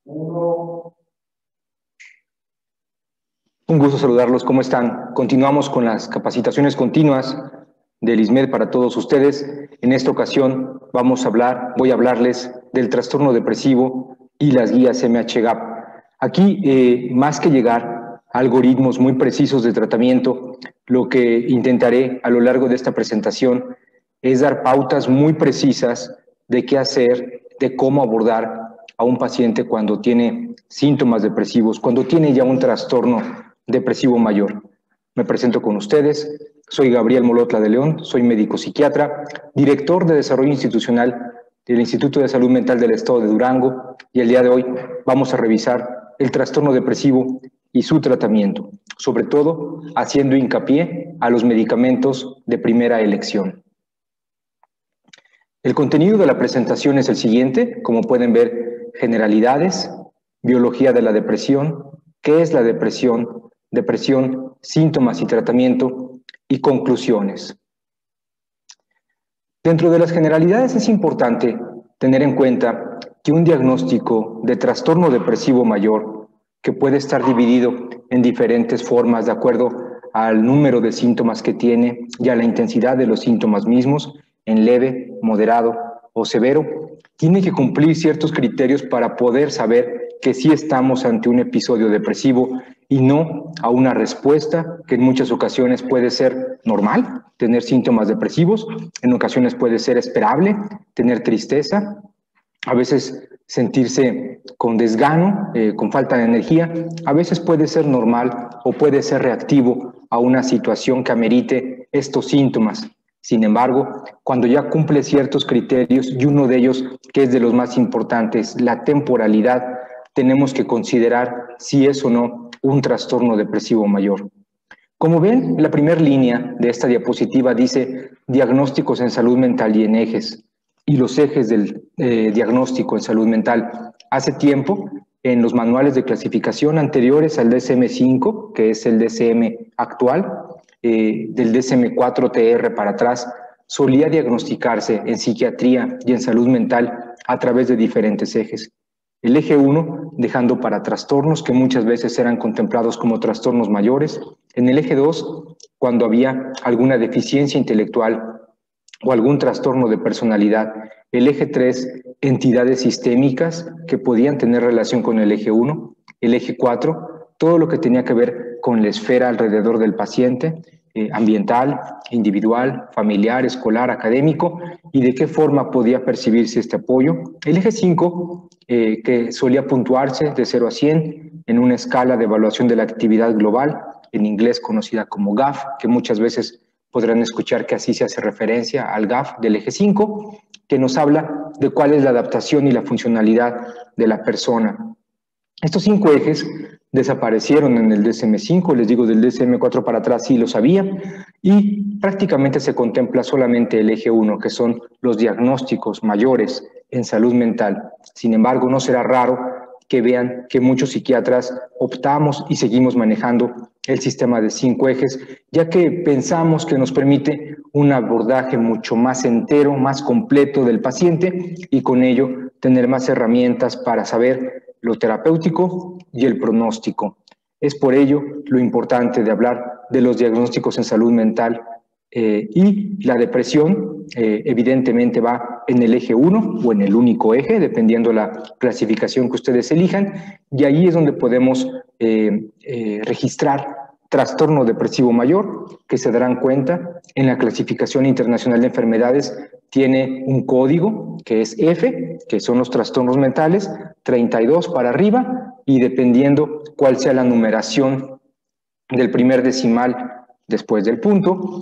Un gusto saludarlos, ¿cómo están? Continuamos con las capacitaciones continuas del ISMED para todos ustedes. En esta ocasión voy a hablarles del trastorno depresivo y las guías MHGAP. Aquí, más que llegar a algoritmos muy precisos de tratamiento, lo que intentaré a lo largo de esta presentación es dar pautas muy precisas de qué hacer, de cómo abordar a un paciente cuando tiene síntomas depresivos, cuando tiene ya un trastorno depresivo mayor. Me presento con ustedes, soy Gabriel Molotla de León, soy médico psiquiatra, director de desarrollo institucional del Instituto de Salud Mental del Estado de Durango, y el día de hoy vamos a revisar el trastorno depresivo y su tratamiento, sobre todo haciendo hincapié a los medicamentos de primera elección. El contenido de la presentación es el siguiente, como pueden ver: generalidades, biología de la depresión, qué es la depresión, síntomas y tratamiento, y conclusiones. Dentro de las generalidades es importante tener en cuenta que un diagnóstico de trastorno depresivo mayor, que puede estar dividido en diferentes formas de acuerdo al número de síntomas que tiene y a la intensidad de los síntomas mismos, en leve, moderado o severo, tiene que cumplir ciertos criterios para poder saber que sí estamos ante un episodio depresivo y no a una respuesta que en muchas ocasiones puede ser normal, tener síntomas depresivos, en ocasiones puede ser esperable, tener tristeza, a veces sentirse con desgano, con falta de energía, a veces puede ser normal o puede ser reactivo a una situación que amerite estos síntomas. Sin embargo, cuando ya cumple ciertos criterios, y uno de ellos, que es de los más importantes, la temporalidad, tenemos que considerar si es o no un trastorno depresivo mayor. Como ven, la primera línea de esta diapositiva dice diagnósticos en salud mental y en ejes, y los ejes del diagnóstico en salud mental. Hace tiempo, en los manuales de clasificación anteriores al DSM-5, que es el DSM actual, del DSM-4-TR para atrás, solía diagnosticarse en psiquiatría y en salud mental a través de diferentes ejes. El eje 1, dejando para trastornos que muchas veces eran contemplados como trastornos mayores. En el eje 2, cuando había alguna deficiencia intelectual o algún trastorno de personalidad. El eje 3, entidades sistémicas que podían tener relación con el eje 1. El eje 4, todo lo que tenía que ver con la esfera alrededor del paciente, ambiental, individual, familiar, escolar, académico, y de qué forma podía percibirse este apoyo. El eje 5, que solía puntuarse de 0 a 100 en una escala de evaluación de la actividad global, en inglés conocida como GAF, que muchas veces podrán escuchar que así se hace referencia al GAF del eje 5, que nos habla de cuál es la adaptación y la funcionalidad de la persona. Estos 5 ejes desaparecieron en el DSM-5, les digo, del DSM-4 para atrás sí lo sabía, y prácticamente se contempla solamente el eje 1, que son los diagnósticos mayores en salud mental. Sin embargo, no será raro que vean que muchos psiquiatras optamos y seguimos manejando el sistema de 5 ejes, ya que pensamos que nos permite un abordaje mucho más entero, más completo del paciente, y con ello tener más herramientas para saber lo terapéutico y el pronóstico. Es por ello lo importante de hablar de los diagnósticos en salud mental, y la depresión evidentemente va en el eje 1 o en el único eje, dependiendo la clasificación que ustedes elijan, y ahí es donde podemos registrar trastorno depresivo mayor, que se darán cuenta en la clasificación internacional de enfermedades. Tiene un código que es F, que son los trastornos mentales, 32 para arriba, y dependiendo cuál sea la numeración del primer decimal después del punto,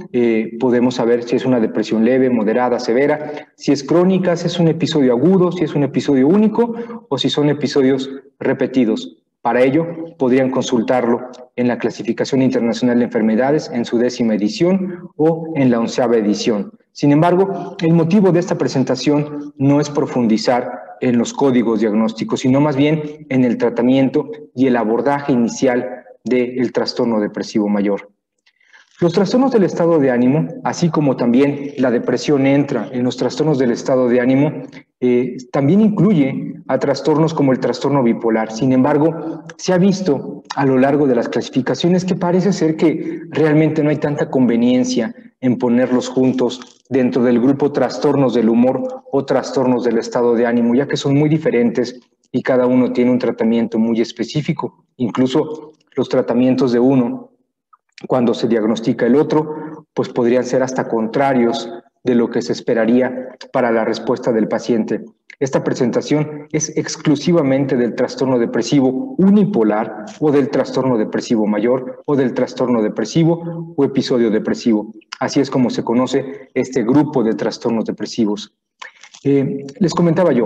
podemos saber si es una depresión leve, moderada, severa, si es crónica, si es un episodio agudo, si es un episodio único o si son episodios repetidos. Para ello, podrían consultarlo en la Clasificación Internacional de Enfermedades en su 10ª edición o en la 11ª edición. Sin embargo, el motivo de esta presentación no es profundizar en los códigos diagnósticos, sino más bien en el tratamiento y el abordaje inicial del trastorno depresivo mayor. Los trastornos del estado de ánimo, así como también la depresión entra en los trastornos del estado de ánimo, también incluye a trastornos como el trastorno bipolar. Sin embargo, se ha visto a lo largo de las clasificaciones que parece ser que realmente no hay tanta conveniencia en ponerlos juntos dentro del grupo trastornos del humor o trastornos del estado de ánimo, ya que son muy diferentes y cada uno tiene un tratamiento muy específico. Incluso los tratamientos de uno, cuando se diagnostica el otro, pues podrían ser hasta contrarios de lo que se esperaría para la respuesta del paciente. Esta presentación es exclusivamente del trastorno depresivo unipolar o del trastorno depresivo mayor o del trastorno depresivo o episodio depresivo. Así es como se conoce este grupo de trastornos depresivos. Les comentaba yo,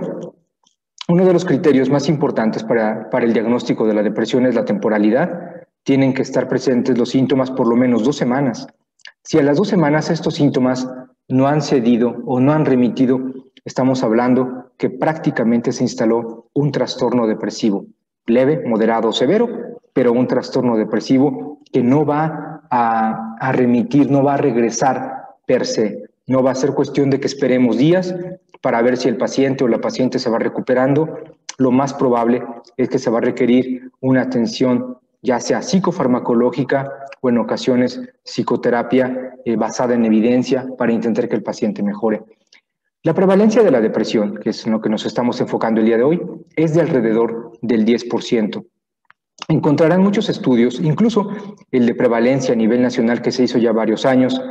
uno de los criterios más importantes para el diagnóstico de la depresión es la temporalidad. Tienen que estar presentes los síntomas por lo menos 2 semanas. Si a las 2 semanas estos síntomas no han cedido o no han remitido, estamos hablando que prácticamente se instaló un trastorno depresivo, leve, moderado o severo, pero un trastorno depresivo que no va a remitir, no va a regresar per se. No va a ser cuestión de que esperemos días para ver si el paciente o la paciente se va recuperando. Lo más probable es que se va a requerir una atención ya sea psicofarmacológica o en ocasiones psicoterapia basada en evidencia para intentar que el paciente mejore. La prevalencia de la depresión, que es en lo que nos estamos enfocando el día de hoy, es de alrededor del 10%. Encontrarán muchos estudios, incluso el de prevalencia a nivel nacional que se hizo ya varios años,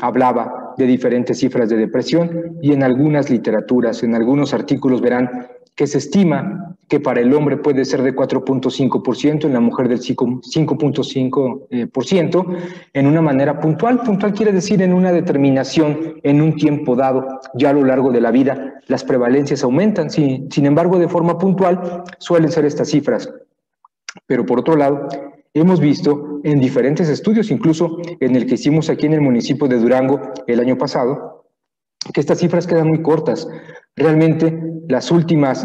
hablaba de diferentes cifras de depresión y en algunas literaturas, en algunos artículos verán que se estima que para el hombre puede ser de 4.5%, en la mujer del 5.5%, en una manera puntual. Puntual quiere decir en una determinación, en un tiempo dado, ya a lo largo de la vida, las prevalencias aumentan. Sin embargo, de forma puntual suelen ser estas cifras. Pero por otro lado, hemos visto en diferentes estudios, incluso en el que hicimos aquí en el municipio de Durango el año pasado, que estas cifras quedan muy cortas. Realmente los últimos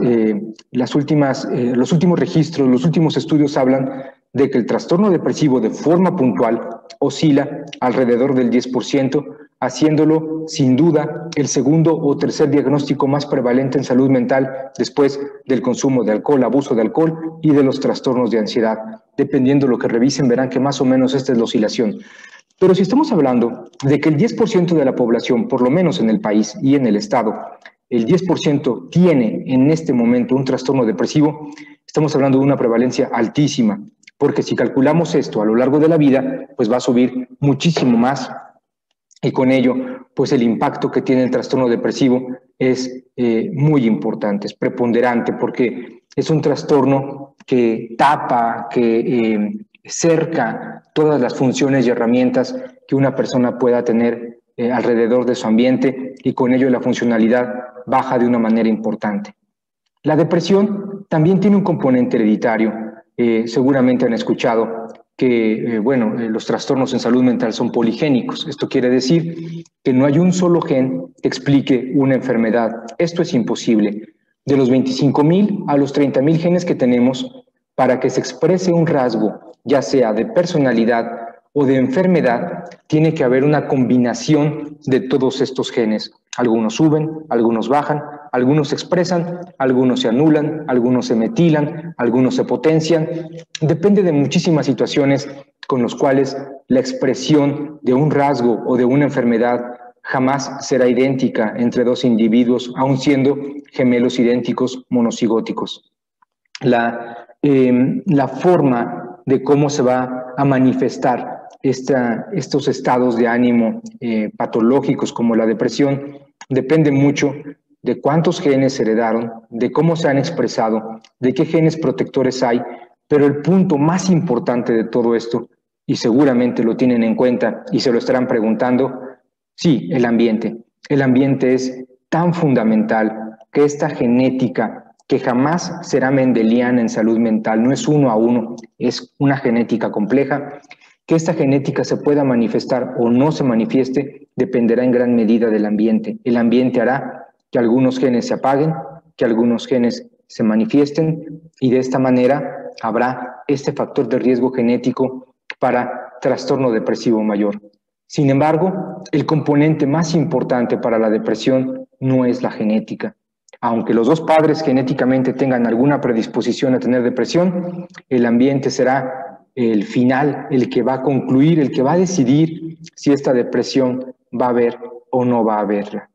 registros, los últimos estudios hablan de que el trastorno depresivo de forma puntual oscila alrededor del 10%, haciéndolo sin duda el segundo o tercer diagnóstico más prevalente en salud mental después del consumo de alcohol, abuso de alcohol y de los trastornos de ansiedad. Dependiendo de lo que revisen, verán que más o menos esta es la oscilación. Pero si estamos hablando de que el 10% de la población, por lo menos en el país y en el estado, el 10% tiene en este momento un trastorno depresivo, estamos hablando de una prevalencia altísima, porque si calculamos esto a lo largo de la vida, pues va a subir muchísimo más y con ello, pues el impacto que tiene el trastorno depresivo es muy importante, es preponderante, porque es un trastorno que tapa, que cerca todas las funciones y herramientas que una persona pueda tener alrededor de su ambiente y con ello la funcionalidad baja de una manera importante. La depresión también tiene un componente hereditario. Seguramente han escuchado que los trastornos en salud mental son poligénicos. Esto quiere decir que no hay un solo gen que explique una enfermedad. Esto es imposible. De los 25,000 a los 30,000 genes que tenemos, para que se exprese un rasgo, ya sea de personalidad o de enfermedad, tiene que haber una combinación de todos estos genes. Algunos suben, algunos bajan, algunos se expresan, algunos se anulan, algunos se metilan, algunos se potencian. Depende de muchísimas situaciones con las cuales la expresión de un rasgo o de una enfermedad jamás será idéntica entre dos individuos, aun siendo gemelos idénticos monocigóticos. La forma de cómo se va a manifestar estos estados de ánimo patológicos como la depresión depende mucho de cuántos genes se heredaron, de cómo se han expresado, de qué genes protectores hay, pero el punto más importante de todo esto, y seguramente lo tienen en cuenta y se lo estarán preguntando, sí, el ambiente. El ambiente es tan fundamental que esta genética que jamás será mendeliana en salud mental, no es 1 a 1, es una genética compleja, que esta genética se pueda manifestar o no se manifieste dependerá en gran medida del ambiente. El ambiente hará que algunos genes se apaguen, que algunos genes se manifiesten y de esta manera habrá este factor de riesgo genético para trastorno depresivo mayor. Sin embargo, el componente más importante para la depresión no es la genética. Aunque los dos padres genéticamente tengan alguna predisposición a tener depresión, el ambiente será el final, el que va a concluir, el que va a decidir si esta depresión va a haber o no va a haberla.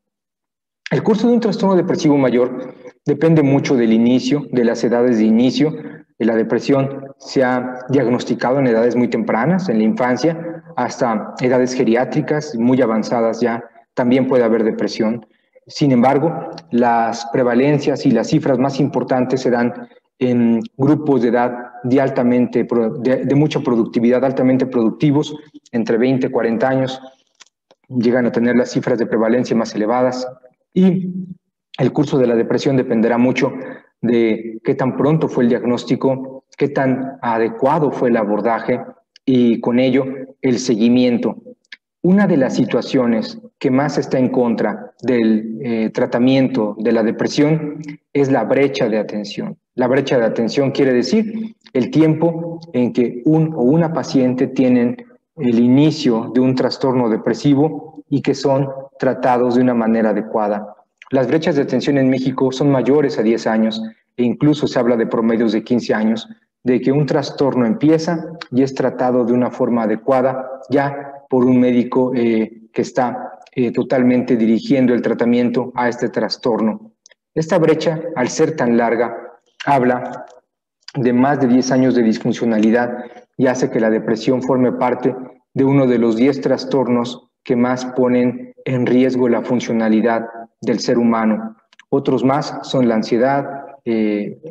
El curso de un trastorno depresivo mayor depende mucho del inicio, de las edades de inicio. La depresión se ha diagnosticado en edades muy tempranas, en la infancia, hasta edades geriátricas muy avanzadas ya también puede haber depresión. Sin embargo, las prevalencias y las cifras más importantes se dan en grupos de edad de mucha productividad, altamente productivos, entre 20 y 40 años, llegan a tener las cifras de prevalencia más elevadas. Y el curso de la depresión dependerá mucho de qué tan pronto fue el diagnóstico, qué tan adecuado fue el abordaje y con ello el seguimiento. Una de las situaciones que más está en contra del tratamiento de la depresión es la brecha de atención. La brecha de atención quiere decir el tiempo en que un o una paciente tienen el inicio de un trastorno depresivo y que son tratados de una manera adecuada. Las brechas de atención en México son mayores a 10 años e incluso se habla de promedios de 15 años, de que un trastorno empieza y es tratado de una forma adecuada ya por un médico que está totalmente dirigiendo el tratamiento a este trastorno. Esta brecha, al ser tan larga, habla de más de 10 años de disfuncionalidad y hace que la depresión forme parte de uno de los 10 trastornos que más ponen en riesgo la funcionalidad del ser humano. Otros más son la ansiedad,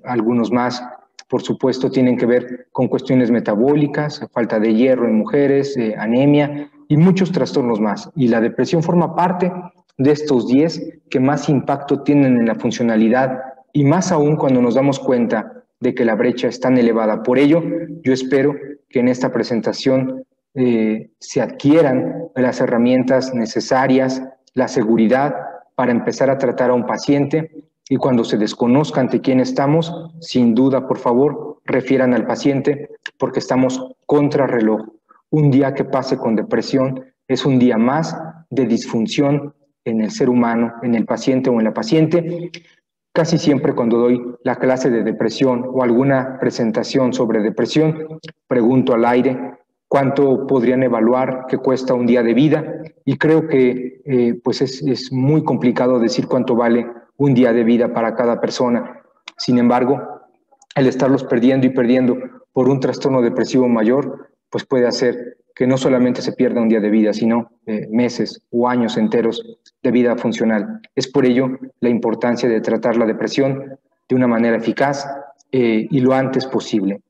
algunos más, por supuesto, tienen que ver con cuestiones metabólicas, falta de hierro en mujeres, anemia y muchos trastornos más. Y la depresión forma parte de estos 10 que más impacto tienen en la funcionalidad y más aún cuando nos damos cuenta de que la brecha es tan elevada. Por ello, yo espero que en esta presentación se adquieran las herramientas necesarias, la seguridad para empezar a tratar a un paciente y cuando se desconozca ante quién estamos, sin duda, por favor, refieran al paciente porque estamos contra reloj. Un día que pase con depresión es un día más de disfunción en el ser humano, en el paciente o en la paciente. Casi siempre cuando doy la clase de depresión o alguna presentación sobre depresión, pregunto al aire cuánto podrían evaluar que cuesta un día de vida y creo que pues es muy complicado decir cuánto vale un día de vida para cada persona. Sin embargo, el estarlos perdiendo y perdiendo por un trastorno depresivo mayor, pues puede hacer que no solamente se pierda un día de vida, sino meses o años enteros de vida funcional. Es por ello la importancia de tratar la depresión de una manera eficaz y lo antes posible.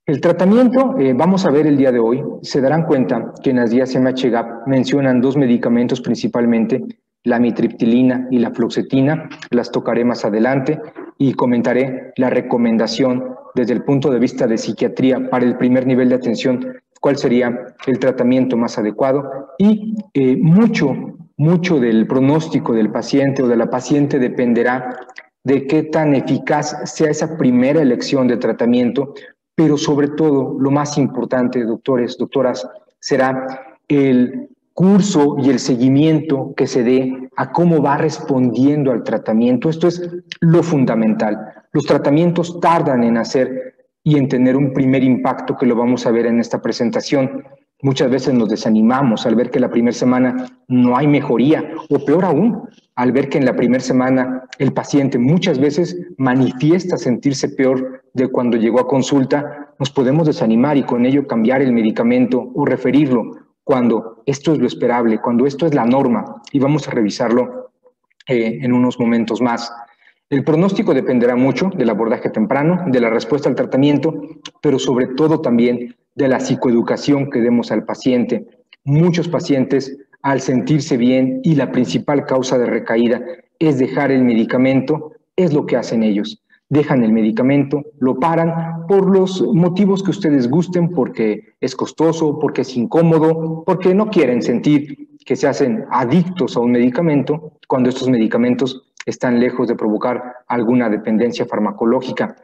El tratamiento, vamos a ver el día de hoy, se darán cuenta que en las guías MHGAP mencionan dos medicamentos principalmente, la amitriptilina y la fluoxetina, las tocaré más adelante y comentaré la recomendación desde el punto de vista de psiquiatría para el primer nivel de atención, cuál sería el tratamiento más adecuado y mucho del pronóstico del paciente o de la paciente dependerá de qué tan eficaz sea esa primera elección de tratamiento, pero sobre todo, lo más importante, doctores, doctoras, será el curso y el seguimiento que se dé a cómo va respondiendo al tratamiento. Esto es lo fundamental. Los tratamientos tardan en hacer y en tener un primer impacto que lo vamos a ver en esta presentación. Muchas veces nos desanimamos al ver que la primera semana no hay mejoría, o peor aún, al ver que en la primera semana el paciente muchas veces manifiesta sentirse peor de cuando llegó a consulta, nos podemos desanimar y con ello cambiar el medicamento o referirlo cuando esto es lo esperable, cuando esto es la norma, y vamos a revisarlo en unos momentos más. El pronóstico dependerá mucho del abordaje temprano, de la respuesta al tratamiento, pero sobre todo también de la psicoeducación que demos al paciente. Muchos pacientes, al sentirse bien y la principal causa de recaída es dejar el medicamento, es lo que hacen ellos. Dejan el medicamento, lo paran por los motivos que ustedes gusten, porque es costoso, porque es incómodo, porque no quieren sentir que se hacen adictos a un medicamento cuando estos medicamentos están lejos de provocar alguna dependencia farmacológica.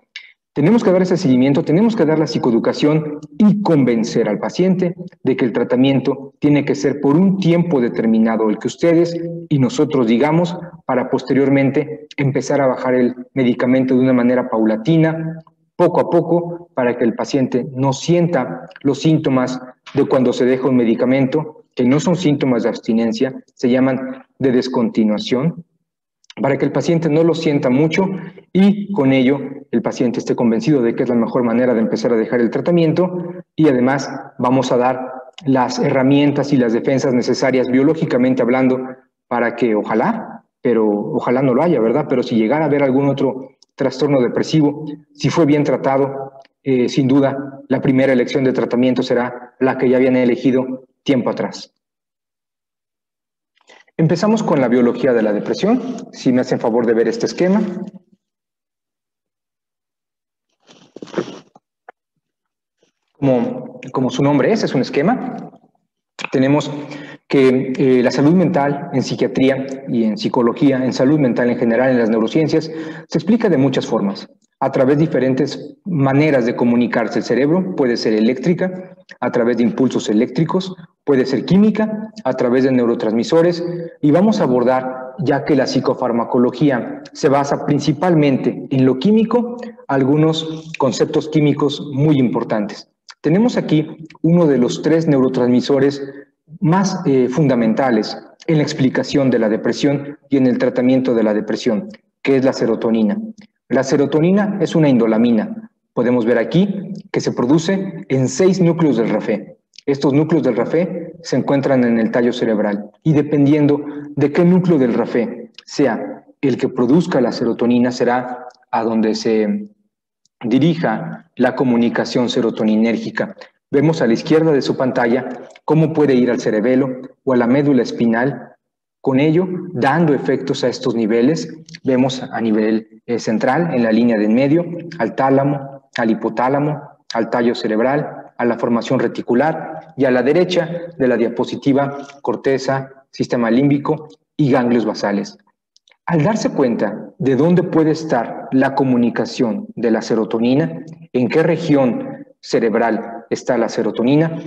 Tenemos que dar ese seguimiento, tenemos que dar la psicoeducación y convencer al paciente de que el tratamiento tiene que ser por un tiempo determinado, el que ustedes y nosotros digamos, para posteriormente empezar a bajar el medicamento de una manera paulatina, poco a poco, para que el paciente no sienta los síntomas de cuando se deja un medicamento, que no son síntomas de abstinencia, se llaman de descontinuación, para que el paciente no lo sienta mucho y con ello el paciente esté convencido de que es la mejor manera de empezar a dejar el tratamiento, y además vamos a dar las herramientas y las defensas necesarias biológicamente hablando para que ojalá no lo haya, ¿verdad? Pero si llegara a haber algún otro trastorno depresivo, si fue bien tratado, sin duda la primera elección de tratamiento será la que ya habían elegido tiempo atrás. Empezamos con la biología de la depresión. Si me hacen favor de ver este esquema. Como su nombre es un esquema. Tenemos que la salud mental en psiquiatría y en psicología, en salud mental en general, en las neurociencias, se explica de muchas formas, a través de diferentes maneras de comunicarse el cerebro. Puede ser eléctrica, a través de impulsos eléctricos, puede ser química, a través de neurotransmisores, y vamos a abordar, ya que la psicofarmacología se basa principalmente en lo químico, algunos conceptos químicos muy importantes. Tenemos aquí uno de los 3 neurotransmisores más fundamentales en la explicación de la depresión y en el tratamiento de la depresión, que es la serotonina. La serotonina es una indolamina. Podemos ver aquí que se produce en 6 núcleos del RAFE. Estos núcleos del RAFE se encuentran en el tallo cerebral, y dependiendo de qué núcleo del RAFE sea el que produzca la serotonina, será a donde se dirija la comunicación serotoninérgica. Vemos a la izquierda de su pantalla cómo puede ir al cerebelo o a la médula espinal, con ello dando efectos a estos niveles. Vemos a nivel central, en la línea de en medio, al tálamo, al hipotálamo, al tallo cerebral, a la formación reticular, y a la derecha de la diapositiva, corteza, sistema límbico y ganglios basales. Al darse cuenta de dónde puede estar la comunicación de la serotonina, en qué región cerebral está la serotonina,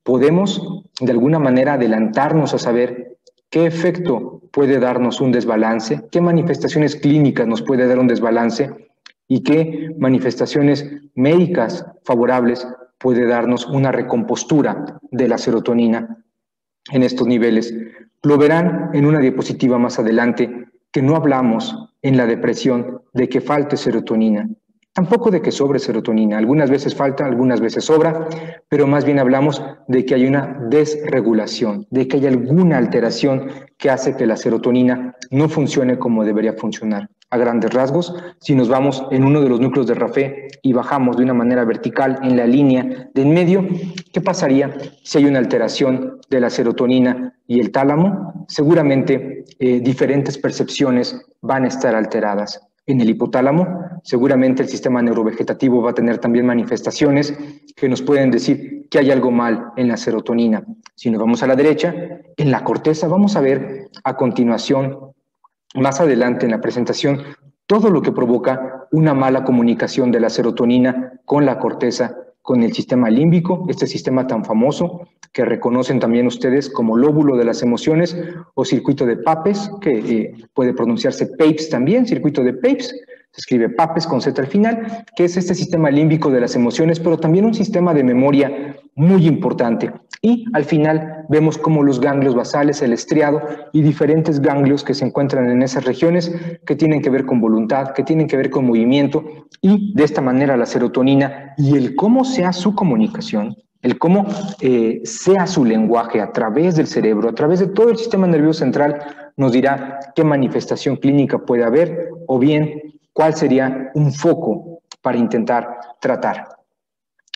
podemos de alguna manera adelantarnos a saber qué efecto puede darnos un desbalance, qué manifestaciones clínicas nos puede dar un desbalance y qué manifestaciones médicas favorables puede darnos una recompostura de la serotonina en estos niveles. Lo verán en una diapositiva más adelante, que no hablamos en la depresión de que falte serotonina, tampoco de que sobre serotonina. Algunas veces falta, algunas veces sobra, pero más bien hablamos de que hay una desregulación, de que hay alguna alteración que hace que la serotonina no funcione como debería funcionar. A grandes rasgos, si nos vamos en uno de los núcleos de RAFE y bajamos de una manera vertical en la línea de en medio, ¿qué pasaría si hay una alteración de la serotonina y el tálamo? Seguramente diferentes percepciones van a estar alteradas. En el hipotálamo, seguramente el sistema neurovegetativo va a tener también manifestaciones que nos pueden decir que hay algo mal en la serotonina. Si nos vamos a la derecha, en la corteza vamos a ver a continuación, más adelante en la presentación, todo lo que provoca una mala comunicación de la serotonina con la corteza, con el sistema límbico, este sistema tan famoso que reconocen también ustedes como lóbulo de las emociones o circuito de Papez, que puede pronunciarse Pepys también, circuito de Pepys, se escribe Papez con Z al final, que es este sistema límbico de las emociones, pero también un sistema de memoria muy importante. Y al final vemos cómo los ganglios basales, el estriado y diferentes ganglios que se encuentran en esas regiones que tienen que ver con voluntad, que tienen que ver con movimiento, y de esta manera la serotonina y el cómo sea su comunicación, el cómo sea su lenguaje a través del cerebro, a través de todo el sistema nervioso central, nos dirá qué manifestación clínica puede haber o bien cuál sería un foco para intentar tratar.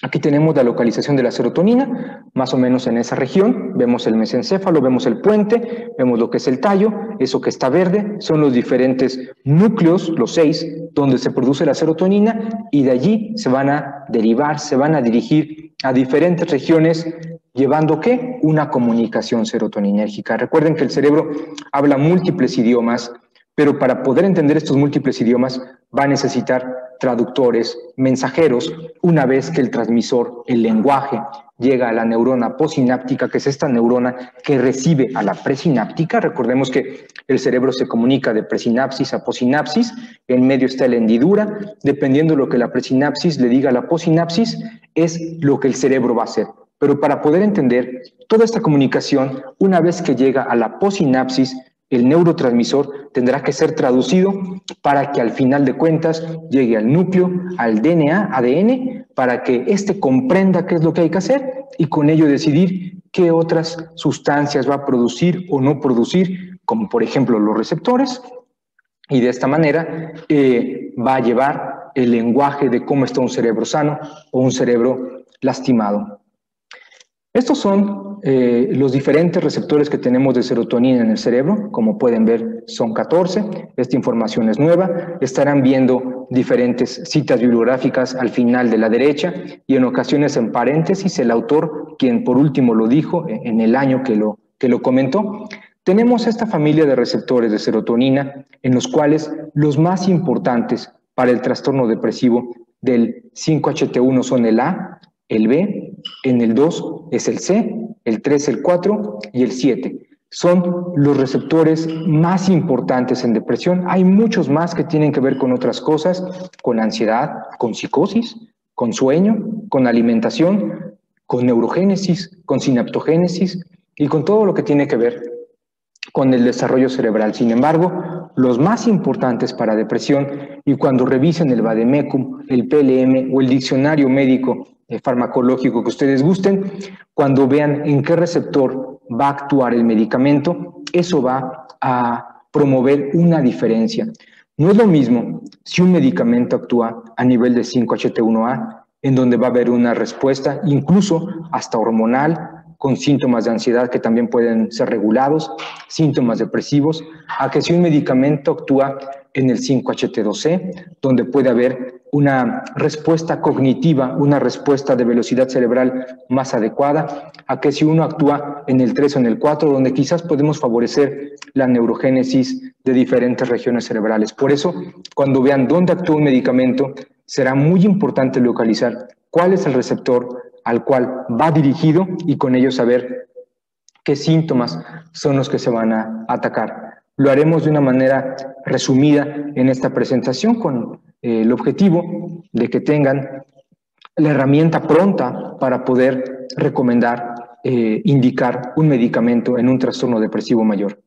Aquí tenemos la localización de la serotonina, más o menos en esa región. Vemos el mesencéfalo, vemos el puente, vemos lo que es el tallo, eso que está verde, son los diferentes núcleos, los 6, donde se produce la serotonina, y de allí se van a derivar, se van a dirigir a diferentes regiones, llevando ¿qué? Una comunicación serotoninérgica. Recuerden que el cerebro habla múltiples idiomas. Pero para poder entender estos múltiples idiomas va a necesitar traductores, mensajeros, una vez que el transmisor, el lenguaje, llega a la neurona posináptica, que es esta neurona que recibe a la presináptica. Recordemos que el cerebro se comunica de presinapsis a posinapsis, en medio está la hendidura, dependiendo de lo que la presinapsis le diga a la posinapsis, es lo que el cerebro va a hacer. Pero para poder entender toda esta comunicación, una vez que llega a la posinapsis, el neurotransmisor tendrá que ser traducido para que al final de cuentas llegue al núcleo, al DNA, ADN, para que éste comprenda qué es lo que hay que hacer y con ello decidir qué otras sustancias va a producir o no producir, como por ejemplo los receptores, y de esta manera va a llevar el lenguaje de cómo está un cerebro sano o un cerebro lastimado. Estos son los diferentes receptores que tenemos de serotonina en el cerebro. Como pueden ver, son 14. Esta información es nueva. Estarán viendo diferentes citas bibliográficas al final de la derecha y en ocasiones en paréntesis el autor, quien por último lo dijo en el año que lo comentó. Tenemos esta familia de receptores de serotonina en los cuales los más importantes para el trastorno depresivo del 5-HT1 son el A, el B, en el 2 es el C, el 3 el 4 y el 7. Son los receptores más importantes en depresión. Hay muchos más que tienen que ver con otras cosas, con ansiedad, con psicosis, con sueño, con alimentación, con neurogénesis, con sinaptogénesis y con todo lo que tiene que ver con el desarrollo cerebral. Sin embargo, los más importantes para depresión, y cuando revisen el Vademecum, el PLM o el diccionario médico farmacológico que ustedes gusten, cuando vean en qué receptor va a actuar el medicamento, eso va a promover una diferencia. No es lo mismo si un medicamento actúa a nivel de 5-HT1A, en donde va a haber una respuesta incluso hasta hormonal, con síntomas de ansiedad que también pueden ser regulados, síntomas depresivos, a que si un medicamento actúa en el 5-HT2C, donde puede haber una respuesta cognitiva, una respuesta de velocidad cerebral más adecuada, a que si uno actúa en el 3 o en el 4, donde quizás podemos favorecer la neurogénesis de diferentes regiones cerebrales. Por eso, cuando vean dónde actúa un medicamento, será muy importante localizar cuál es el receptor al cual va dirigido y con ello saber qué síntomas son los que se van a atacar. Lo haremos de una manera resumida en esta presentación con el objetivo de que tengan la herramienta pronta para poder recomendar, indicar un medicamento en un trastorno depresivo mayor.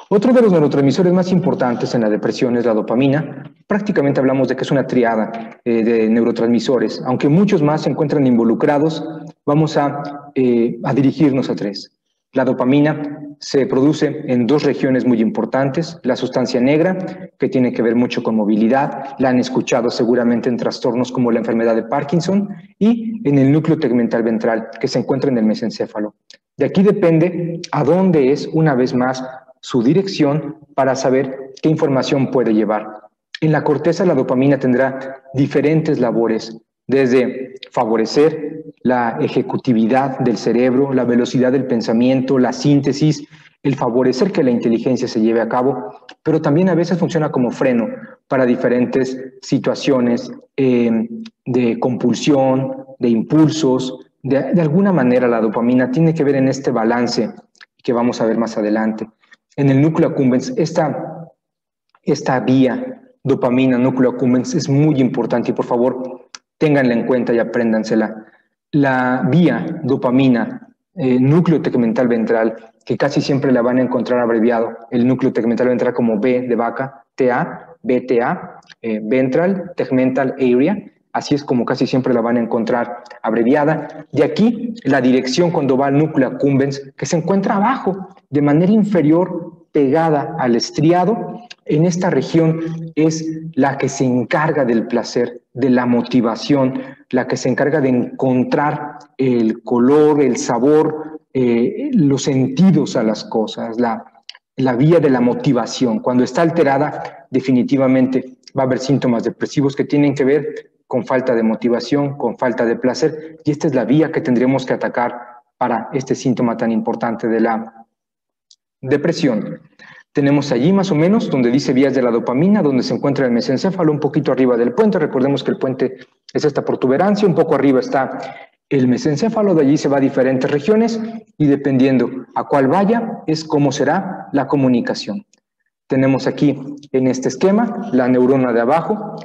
Otro de los neurotransmisores más importantes en la depresión es la dopamina. Prácticamente hablamos de que es una triada de neurotransmisores. Aunque muchos más se encuentran involucrados, vamos a dirigirnos a 3. La dopamina se produce en 2 regiones muy importantes. La sustancia negra, que tiene que ver mucho con movilidad, la han escuchado seguramente en trastornos como la enfermedad de Parkinson, y en el núcleo tegmental ventral, que se encuentra en el mesencéfalo. De aquí depende a dónde es, una vez más, su dirección para saber qué información puede llevar. En la corteza la dopamina tendrá diferentes labores, desde favorecer la ejecutividad del cerebro, la velocidad del pensamiento, la síntesis, el favorecer que la inteligencia se lleve a cabo, pero también a veces funciona como freno para diferentes situaciones de compulsión, de impulsos. De alguna manera la dopamina tiene que ver en este balance que vamos a ver más adelante. En el núcleo accumbens, esta vía dopamina, núcleo accumbens, es muy importante y por favor ténganla en cuenta y apréndansela. La vía dopamina, núcleo tegmental ventral, que casi siempre la van a encontrar abreviado, el núcleo tegmental ventral como B de vaca, TA, BTA, ventral tegmental area, así es como casi siempre la van a encontrar abreviada. De aquí la dirección cuando va al núcleo accumbens, que se encuentra abajo, de manera inferior, pegada al estriado. En esta región es la que se encarga del placer, de la motivación, la que se encarga de encontrar el color, el sabor, los sentidos a las cosas, la vía de la motivación. Cuando está alterada, definitivamente va a haber síntomas depresivos que tienen que ver con falta de motivación, con falta de placer, y esta es la vía que tendremos que atacar para este síntoma tan importante de la depresión. Tenemos allí más o menos donde dice vías de la dopamina, donde se encuentra el mesencéfalo, un poquito arriba del puente. Recordemos que el puente es esta protuberancia, un poco arriba está el mesencéfalo, de allí se va a diferentes regiones y dependiendo a cuál vaya es cómo será la comunicación. Tenemos aquí en este esquema la neurona de abajo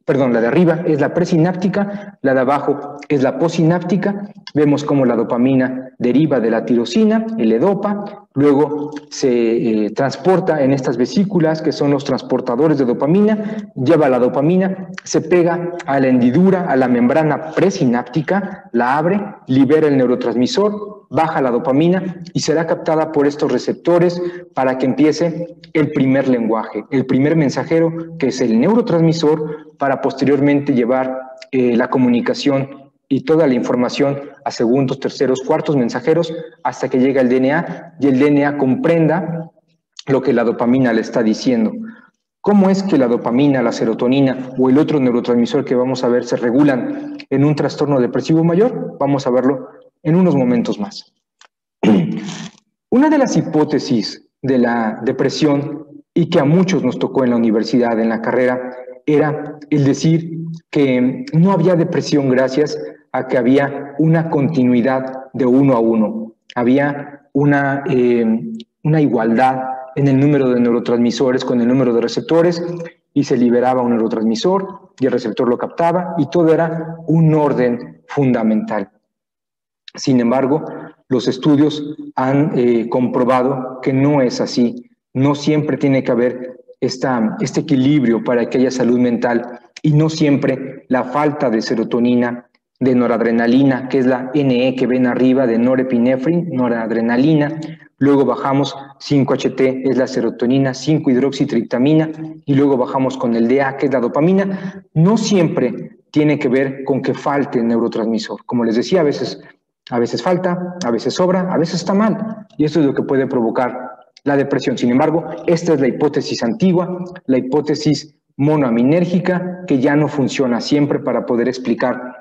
la de arriba es la presináptica, la de abajo es la postsináptica. Vemos cómo la dopamina deriva de la tirosina, el L-Dopa, luego se transporta en estas vesículas que son los transportadores de dopamina, lleva la dopamina, se pega a la hendidura, a la membrana presináptica, la abre, libera el neurotransmisor, baja la dopamina y será captada por estos receptores para que empiece el primer lenguaje, el primer mensajero, que es el neurotransmisor, para posteriormente llevar la comunicación y toda la información a segundos, terceros, cuartos mensajeros hasta que llega el DNA y el DNA comprenda lo que la dopamina le está diciendo. ¿Cómo es que la dopamina, la serotonina o el otro neurotransmisor que vamos a ver se regulan en un trastorno depresivo mayor? Vamos a verlo en unos momentos más. Una de las hipótesis de la depresión y que a muchos nos tocó en la universidad, en la carrera, era el decir que no había depresión gracias a que había una continuidad de 1 a 1. Había una igualdad en el número de neurotransmisores con el número de receptores y se liberaba un neurotransmisor y el receptor lo captaba y todo era un orden fundamental. Sin embargo, los estudios han comprobado que no es así. No siempre tiene que haber este equilibrio para que haya salud mental y no siempre la falta de serotonina, de noradrenalina, que es la NE que ven arriba, de norepinefrin, noradrenalina. Luego bajamos 5-HT, es la serotonina, 5-hidroxitriptamina, y luego bajamos con el DA, que es la dopamina. No siempre tiene que ver con que falte el neurotransmisor. Como les decía, a veces falta, a veces sobra, a veces está mal. Y esto es lo que puede provocar la depresión. Sin embargo, esta es la hipótesis antigua, la hipótesis monoaminérgica, que ya no funciona siempre para poder explicar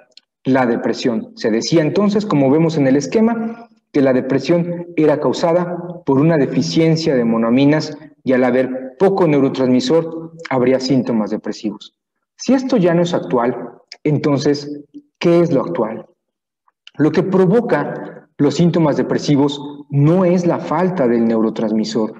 la depresión. Se decía entonces, como vemos en el esquema, que la depresión era causada por una deficiencia de monoaminas y al haber poco neurotransmisor habría síntomas depresivos. Si esto ya no es actual, entonces, ¿qué es lo actual? Lo que provoca los síntomas depresivos no es la falta del neurotransmisor,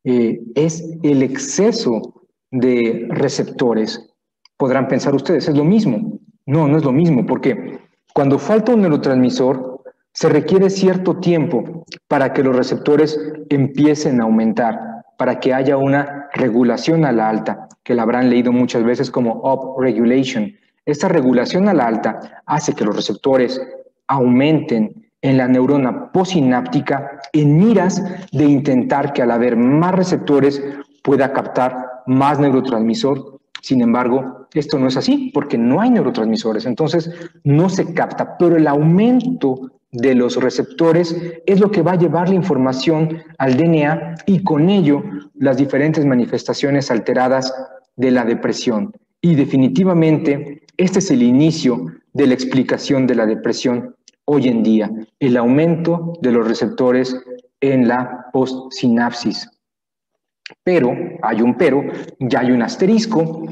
es el exceso de receptores. Podrán pensar ustedes, ¿es lo mismo? No, no es lo mismo, porque cuando falta un neurotransmisor, se requiere cierto tiempo para que los receptores empiecen a aumentar, para que haya una regulación a la alta, que la habrán leído muchas veces como upregulation. Esta regulación a la alta hace que los receptores aumenten en la neurona postsináptica en miras de intentar que al haber más receptores pueda captar más neurotransmisor. Sin embargo, esto no es así porque no hay neurotransmisores, entonces no se capta, pero el aumento de los receptores es lo que va a llevar la información al DNA y con ello las diferentes manifestaciones alteradas de la depresión. Y definitivamente este es el inicio de la explicación de la depresión hoy en día, el aumento de los receptores en la postsinapsis. Pero, hay un pero, ya hay un asterisco.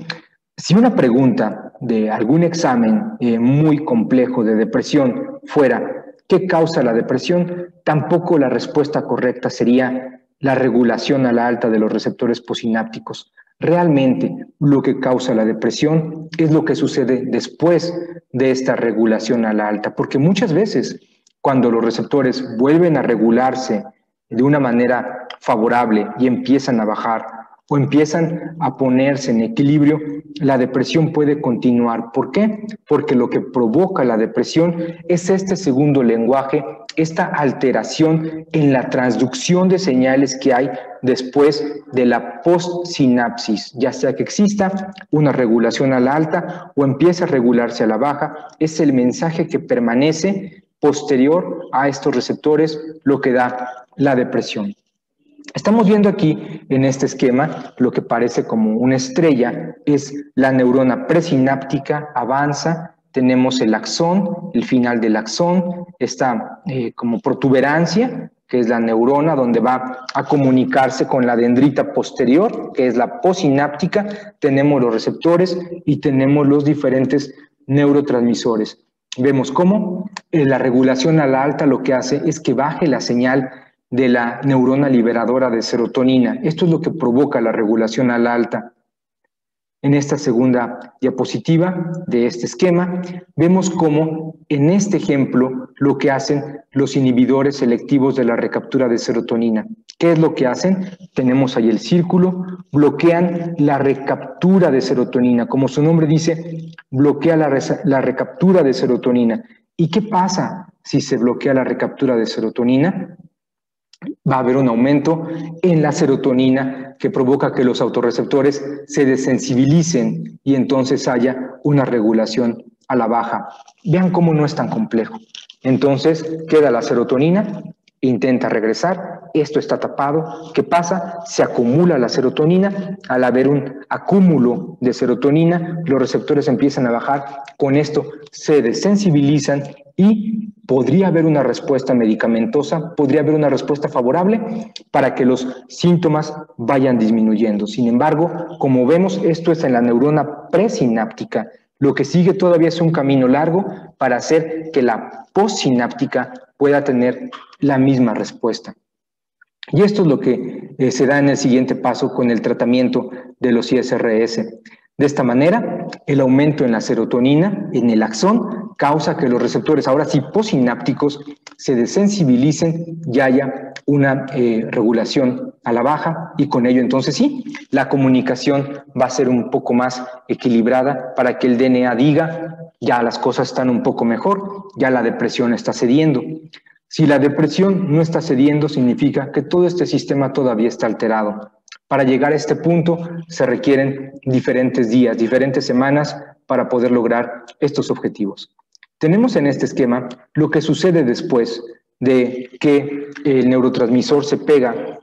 Si una pregunta de algún examen muy complejo de depresión fuera ¿qué causa la depresión?, tampoco la respuesta correcta sería la regulación a la alta de los receptores postsinápticos. Realmente lo que causa la depresión es lo que sucede después de esta regulación a la alta, porque muchas veces cuando los receptores vuelven a regularse de una manera favorable y empiezan a bajar o empiezan a ponerse en equilibrio, la depresión puede continuar. ¿Por qué? Porque lo que provoca la depresión es este segundo lenguaje, esta alteración en la transducción de señales que hay después de la postsinapsis, ya sea que exista una regulación a la alta o empiece a regularse a la baja, es el mensaje que permanece posterior a estos receptores lo que da la depresión. Estamos viendo aquí en este esquema lo que parece como una estrella, es la neurona presináptica, avanza, tenemos el axón, el final del axón, está como protuberancia que es la neurona, donde va a comunicarse con la dendrita posterior, que es la postsináptica. Tenemos los receptores y tenemos los diferentes neurotransmisores. Vemos cómo la regulación a la alta lo que hace es que baje la señal de la neurona liberadora de serotonina. Esto es lo que provoca la regulación a la alta. En esta segunda diapositiva de este esquema, vemos cómo en este ejemplo lo que hacen los inhibidores selectivos de la recaptura de serotonina. ¿Qué es lo que hacen? Tenemos ahí el círculo, bloquean la recaptura de serotonina. Como su nombre dice, bloquea la recaptura de serotonina. ¿Y qué pasa si se bloquea la recaptura de serotonina? Va a haber un aumento en la serotonina que provoca que los autorreceptores se desensibilicen y entonces haya una regulación a la baja. Vean cómo no es tan complejo. Entonces queda la serotonina, intenta regresar, esto está tapado. ¿Qué pasa? Se acumula la serotonina. Al haber un acúmulo de serotonina, los receptores empiezan a bajar. Con esto se desensibilizan y podría haber una respuesta medicamentosa, podría haber una respuesta favorable para que los síntomas vayan disminuyendo. Sin embargo, como vemos, esto es en la neurona presináptica. Lo que sigue todavía es un camino largo para hacer que la postsináptica pueda tener la misma respuesta. Y esto es lo que se da en el siguiente paso con el tratamiento de los ISRS. De esta manera, el aumento en la serotonina, en el axón, causa que los receptores, ahora sí postsinápticos, se desensibilicen y haya una regulación a la baja, y con ello entonces sí, la comunicación va a ser un poco más equilibrada para que el DNA diga, ya las cosas están un poco mejor, ya la depresión está cediendo. Si la depresión no está cediendo, significa que todo este sistema todavía está alterado. Para llegar a este punto se requieren diferentes días, diferentes semanas para poder lograr estos objetivos. Tenemos en este esquema lo que sucede después de que el neurotransmisor se pega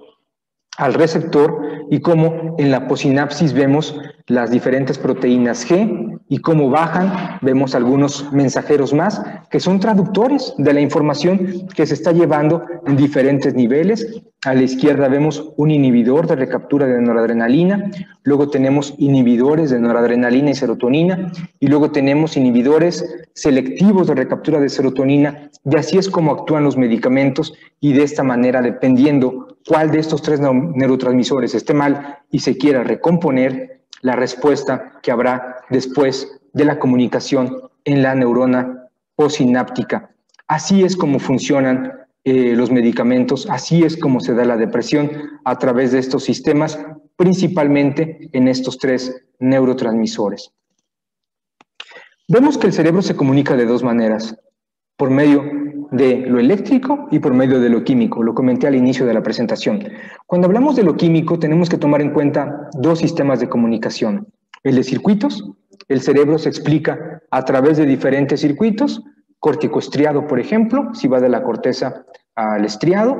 al receptor y cómo en la possinapsis vemos las diferentes proteínas G y cómo bajan, vemos algunos mensajeros más que son traductores de la información que se está llevando en diferentes niveles. A la izquierda vemos un inhibidor de recaptura de noradrenalina, luego tenemos inhibidores de noradrenalina y serotonina, y luego tenemos inhibidores selectivos de recaptura de serotonina, y así es como actúan los medicamentos, y de esta manera, dependiendo cuál de estos tres neurotransmisores esté mal y se quiera recomponer, la respuesta que habrá después de la comunicación en la neurona postsináptica. Así es como funcionan los medicamentos, así es como se da la depresión a través de estos sistemas, principalmente en estos tres neurotransmisores. Vemos que el cerebro se comunica de dos maneras, por medio de lo eléctrico y por medio de lo químico. Lo comenté al inicio de la presentación. Cuando hablamos de lo químico, tenemos que tomar en cuenta dos sistemas de comunicación. El de circuitos, el cerebro se explica a través de diferentes circuitos, córtico-estriado, por ejemplo, si va de la corteza al estriado,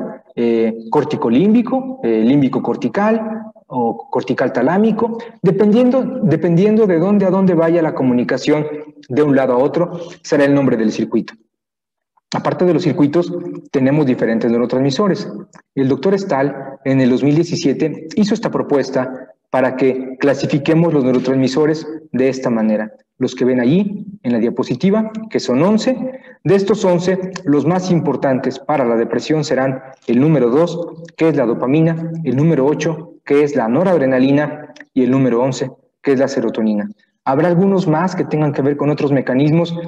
córtico-límbico, límbico-cortical o cortical-talámico, dependiendo de dónde a dónde vaya la comunicación de un lado a otro, será el nombre del circuito. Aparte de los circuitos, tenemos diferentes neurotransmisores. El doctor Stahl, en el 2017, hizo esta propuesta para que clasifiquemos los neurotransmisores de esta manera. Los que ven allí en la diapositiva, que son 11. De estos 11, los más importantes para la depresión serán el número 2, que es la dopamina, el número 8, que es la noradrenalina, y el número 11, que es la serotonina. Habrá algunos más que tengan que ver con otros mecanismos,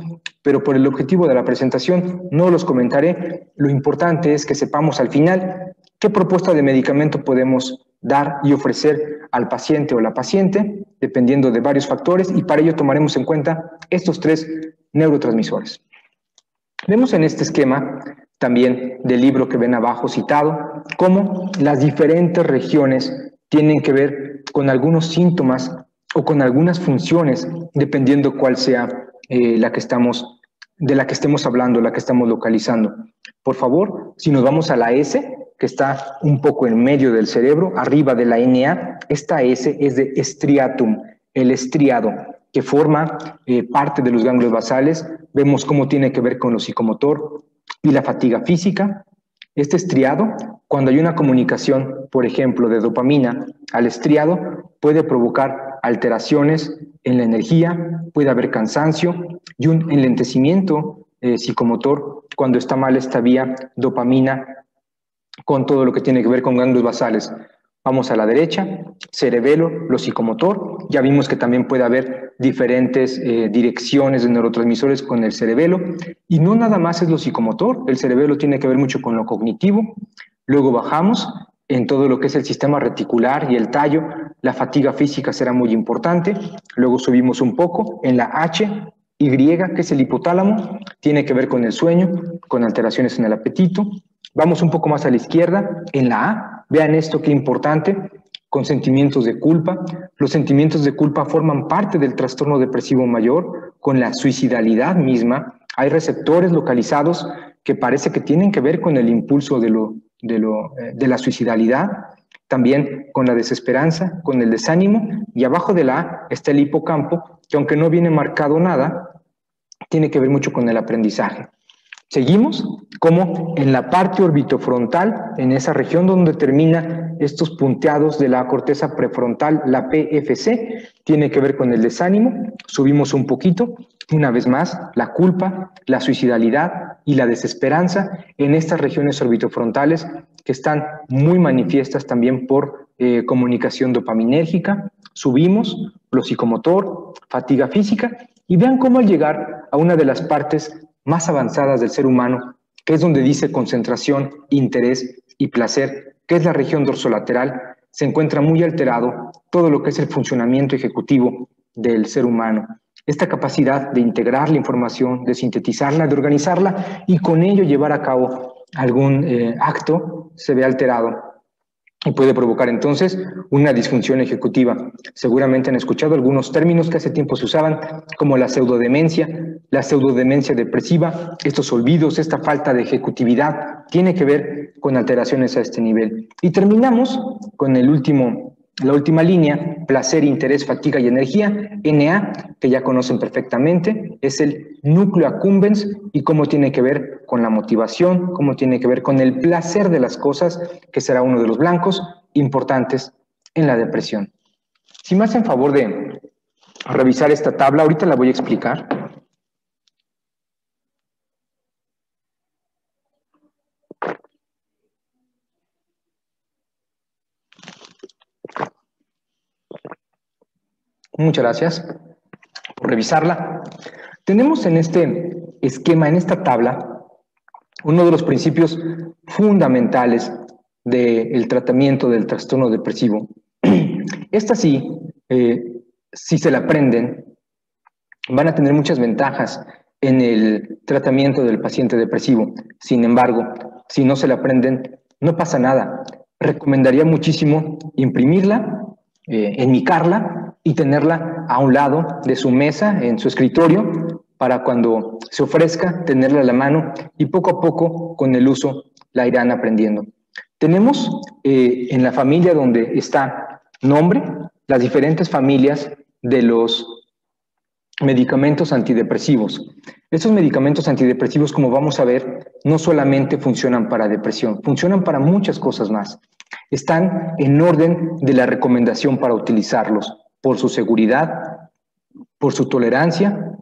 pero por el objetivo de la presentación no los comentaré. Lo importante es que sepamos al final qué propuesta de medicamento podemos dar y ofrecer al paciente o la paciente, dependiendo de varios factores, y para ello tomaremos en cuenta estos tres neurotransmisores. Vemos en este esquema, también del libro que ven abajo citado, cómo las diferentes regiones tienen que ver con algunos síntomas o con algunas funciones, dependiendo cuál sea de la que estemos hablando, la que estamos localizando. Por favor, si nos vamos a la S, que está un poco en medio del cerebro, arriba de la NA, esta S es de striatum, el estriado, que forma parte de los ganglios basales. Vemos cómo tiene que ver con lo psicomotor y la fatiga física. Este estriado, cuando hay una comunicación, por ejemplo, de dopamina al estriado, puede provocar alteraciones en la energía, puede haber cansancio y un enlentecimiento psicomotor cuando está mal esta vía dopamina con todo lo que tiene que ver con ganglios basales. Vamos a la derecha, cerebelo, lo psicomotor. Ya vimos que también puede haber diferentes direcciones de neurotransmisores con el cerebelo. Y no nada más es lo psicomotor, el cerebelo tiene que ver mucho con lo cognitivo. Luego bajamos en todo lo que es el sistema reticular y el tallo. La fatiga física será muy importante. Luego subimos un poco en la H, Y, que es el hipotálamo. Tiene que ver con el sueño, con alteraciones en el apetito. Vamos un poco más a la izquierda, en la A, vean esto qué importante, con sentimientos de culpa. Los sentimientos de culpa forman parte del trastorno depresivo mayor, con la suicidalidad misma. Hay receptores localizados que parece que tienen que ver con el impulso de la suicidalidad, también con la desesperanza, con el desánimo, y abajo de la A está el hipocampo, que aunque no viene marcado nada, tiene que ver mucho con el aprendizaje. Seguimos como en la parte orbitofrontal, en esa región donde terminan estos punteados de la corteza prefrontal, la PFC, tiene que ver con el desánimo. Subimos un poquito, una vez más, la culpa, la suicidalidad y la desesperanza en estas regiones orbitofrontales que están muy manifiestas también por comunicación dopaminérgica. Subimos lo psicomotor, fatiga física, y vean cómo al llegar a una de las partes más avanzadas del ser humano, que es donde dice concentración, interés y placer, que es la región dorsolateral, se encuentra muy alterado todo lo que es el funcionamiento ejecutivo del ser humano. Esta capacidad de integrar la información, de sintetizarla, de organizarla y con ello llevar a cabo algún acto se ve alterado y puede provocar entonces una disfunción ejecutiva. Seguramente han escuchado algunos términos que hace tiempo se usaban, como la pseudodemencia depresiva. Estos olvidos, esta falta de ejecutividad, tiene que ver con alteraciones a este nivel. Y terminamos con la última línea, placer, interés, fatiga y energía, NA, que ya conocen perfectamente, es el núcleo accumbens y cómo tiene que ver con la motivación, cómo tiene que ver con el placer de las cosas, que será uno de los blancos importantes en la depresión. Si me hacen favor de revisar esta tabla, ahorita la voy a explicar. Muchas gracias por revisarla. Tenemos en este esquema, en esta tabla, uno de los principios fundamentales del tratamiento del trastorno depresivo. Esta sí, si se la aprenden, van a tener muchas ventajas en el tratamiento del paciente depresivo. Sin embargo, si no se la aprenden, no pasa nada. Recomendaría muchísimo imprimirla, enmicarla y tenerla a un lado de su mesa, en su escritorio, para cuando se ofrezca, tenerla a la mano y poco a poco, con el uso, la irán aprendiendo. Tenemos en la familia donde está nombre, las diferentes familias de los medicamentos antidepresivos. Estos medicamentos antidepresivos, como vamos a ver, no solamente funcionan para depresión, funcionan para muchas cosas más. Están en orden de la recomendación para utilizarlos, por su seguridad, por su tolerancia,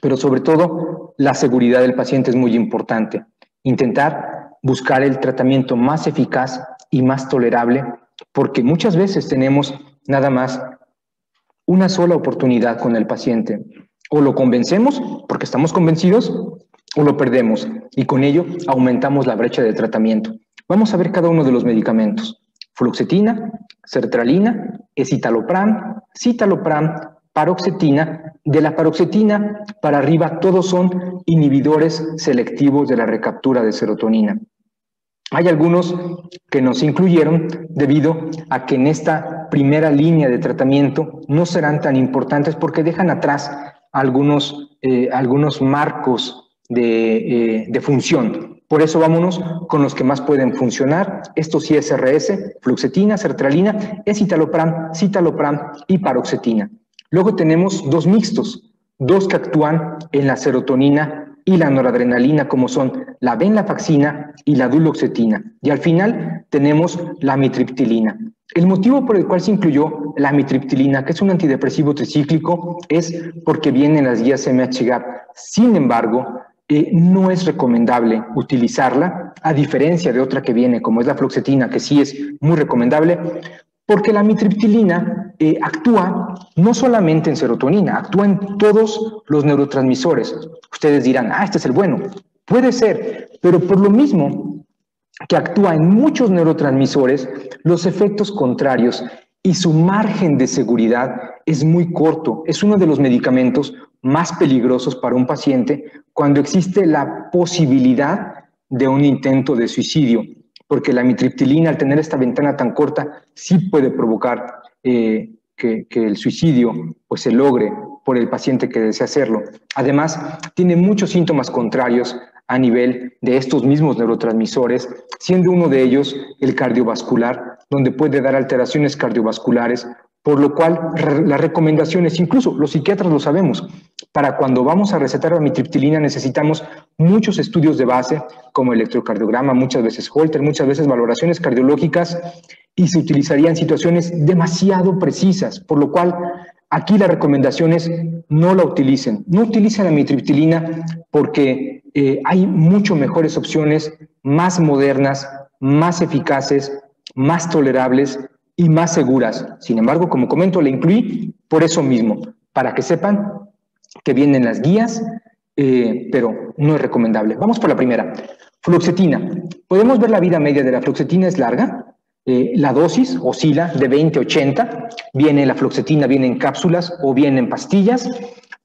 pero sobre todo la seguridad del paciente es muy importante. Intentar buscar el tratamiento más eficaz y más tolerable, porque muchas veces tenemos nada más una sola oportunidad con el paciente. O lo convencemos porque estamos convencidos, o lo perdemos, y con ello aumentamos la brecha de tratamiento. Vamos a ver cada uno de los medicamentos. Fluoxetina, sertralina, escitalopram, citalopram, paroxetina. De la paroxetina para arriba todos son inhibidores selectivos de la recaptura de serotonina. Hay algunos que nos incluyeron debido a que en esta primera línea de tratamiento no serán tan importantes porque dejan atrás algunos marcos de función. Por eso vámonos con los que más pueden funcionar. Estos ISRS, fluoxetina, sertralina, escitalopram, citalopram y paroxetina. Luego tenemos dos mixtos, dos que actúan en la serotonina y la noradrenalina, como son la venlafaxina y la duloxetina. Y al final tenemos la amitriptilina. El motivo por el cual se incluyó la amitriptilina, que es un antidepresivo tricíclico, es porque viene en las guías MHGAP. Sin embargo, no es recomendable utilizarla, a diferencia de otra que viene, como es la fluoxetina, que sí es muy recomendable, porque la amitriptilina actúa no solamente en serotonina, actúa en todos los neurotransmisores. Ustedes dirán, este es el bueno. Puede ser, pero por lo mismo que actúa en muchos neurotransmisores, los efectos contrarios y su margen de seguridad es muy corto. Es uno de los medicamentos más peligrosos para un paciente cuando existe la posibilidad de un intento de suicidio, porque la amitriptilina, al tener esta ventana tan corta, sí puede provocar que el suicidio pues, se logre por el paciente que desea hacerlo. Además, tiene muchos síntomas contrarios a nivel de estos mismos neurotransmisores, siendo uno de ellos el cardiovascular, donde puede dar alteraciones cardiovasculares, por lo cual las recomendaciones, incluso los psiquiatras lo sabemos, para cuando vamos a recetar amitriptilina necesitamos muchos estudios de base, como electrocardiograma, muchas veces Holter, muchas veces valoraciones cardiológicas, y se utilizaría en situaciones demasiado precisas, por lo cual aquí la recomendación es no la utilicen. No utilicen la amitriptilina porque hay mucho mejores opciones, más modernas, más eficaces, más tolerables y más seguras. Sin embargo, como comento, la incluí por eso mismo, para que sepan que vienen las guías, pero no es recomendable. Vamos por la primera. Fluoxetina. Podemos ver la vida media de la fluoxetina es larga. La dosis oscila de 20 a 80. Viene la fluoxetina, viene en cápsulas o viene en pastillas.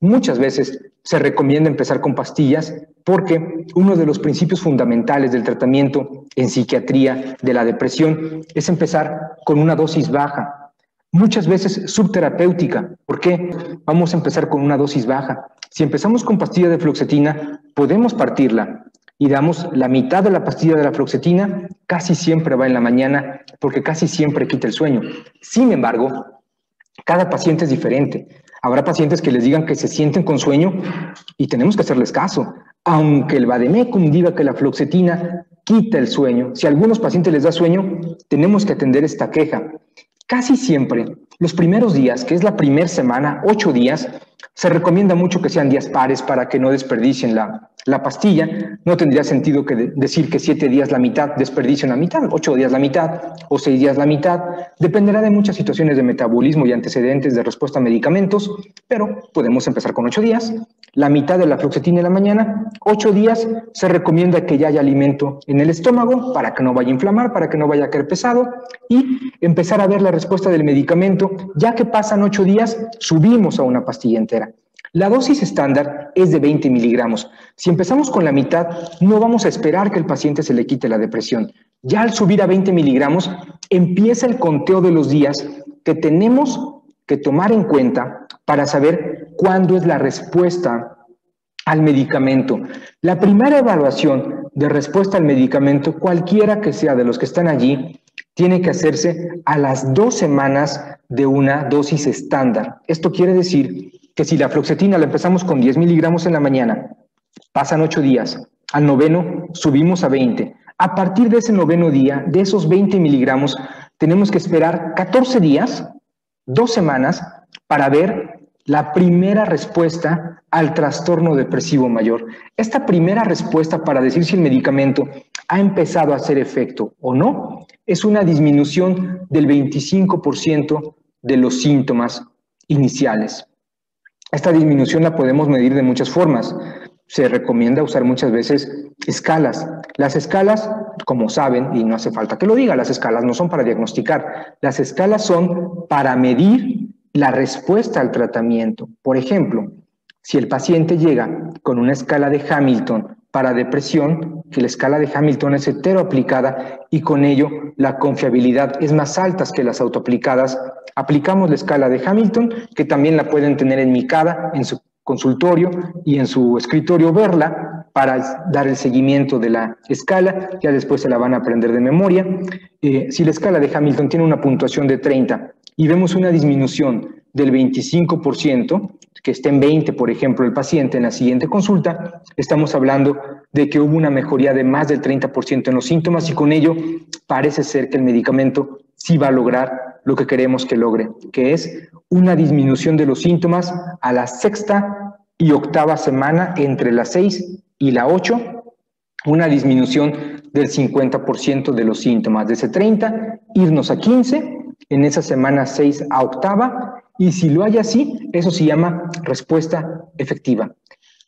Muchas veces se recomienda empezar con pastillas porque uno de los principios fundamentales del tratamiento en psiquiatría de la depresión es empezar con una dosis baja, muchas veces subterapéutica. ¿Por qué? Vamos a empezar con una dosis baja. Si empezamos con pastilla de fluoxetina, podemos partirla y damos la mitad de la pastilla de la fluoxetina, casi siempre va en la mañana porque casi siempre quita el sueño. Sin embargo, cada paciente es diferente. Habrá pacientes que les digan que se sienten con sueño y tenemos que hacerles caso. Aunque el vademecum diga que la fluoxetina quita el sueño, si a algunos pacientes les da sueño, tenemos que atender esta queja. Casi siempre, los primeros días, que es la primera semana, 8 días, se recomienda mucho que sean días pares para que no desperdicien la pastilla. No tendría sentido decir que 7 días la mitad desperdicien la mitad, 8 días la mitad o 6 días la mitad. Dependerá de muchas situaciones de metabolismo y antecedentes de respuesta a medicamentos, pero podemos empezar con 8 días. La mitad de la fluoxetina en la mañana, 8 días, se recomienda que ya haya alimento en el estómago para que no vaya a inflamar, para que no vaya a caer pesado y empezar a ver la respuesta del medicamento. Ya que pasan 8 días, subimos a una pastilla entera. La dosis estándar es de 20 miligramos. Si empezamos con la mitad, no vamos a esperar que el paciente se le quite la depresión. Ya al subir a 20 miligramos, empieza el conteo de los días que tenemos que tomar en cuenta para saber cuándo es la respuesta al medicamento. La primera evaluación de respuesta al medicamento, cualquiera que sea de los que están allí, tiene que hacerse a las 2 semanas de una dosis estándar. Esto quiere decir que si la fluoxetina la empezamos con 10 miligramos en la mañana, pasan 8 días, al noveno subimos a 20. A partir de ese noveno día, de esos 20 miligramos, tenemos que esperar 14 días, 2 semanas, para ver la primera respuesta al trastorno depresivo mayor. Esta primera respuesta para decir si el medicamento ha empezado a hacer efecto o no, es una disminución del 25% de los síntomas iniciales. Esta disminución la podemos medir de muchas formas. Se recomienda usar muchas veces escalas. Las escalas, como saben, y no hace falta que lo diga, las escalas no son para diagnosticar. Las escalas son para medir la respuesta al tratamiento. Por ejemplo, si el paciente llega con una escala de Hamilton para depresión, que la escala de Hamilton es heteroaplicada y con ello la confiabilidad es más alta que las autoaplicadas, aplicamos la escala de Hamilton, que también la pueden tener enmicada en su consultorio y en su escritorio, verla para dar el seguimiento de la escala. Ya después se la van a aprender de memoria. Si la escala de Hamilton tiene una puntuación de 30 y vemos una disminución del 25%, que esté en 20, por ejemplo, el paciente en la siguiente consulta, estamos hablando de que hubo una mejoría de más del 30% en los síntomas y con ello parece ser que el medicamento sí va a lograr lo que queremos que logre, que es una disminución de los síntomas a la sexta y octava semana, entre la 6 y la 8, una disminución del 50% de los síntomas, de ese 30, irnos a 15, en esa semana 6 a octava, y si lo hay así, eso se llama respuesta efectiva.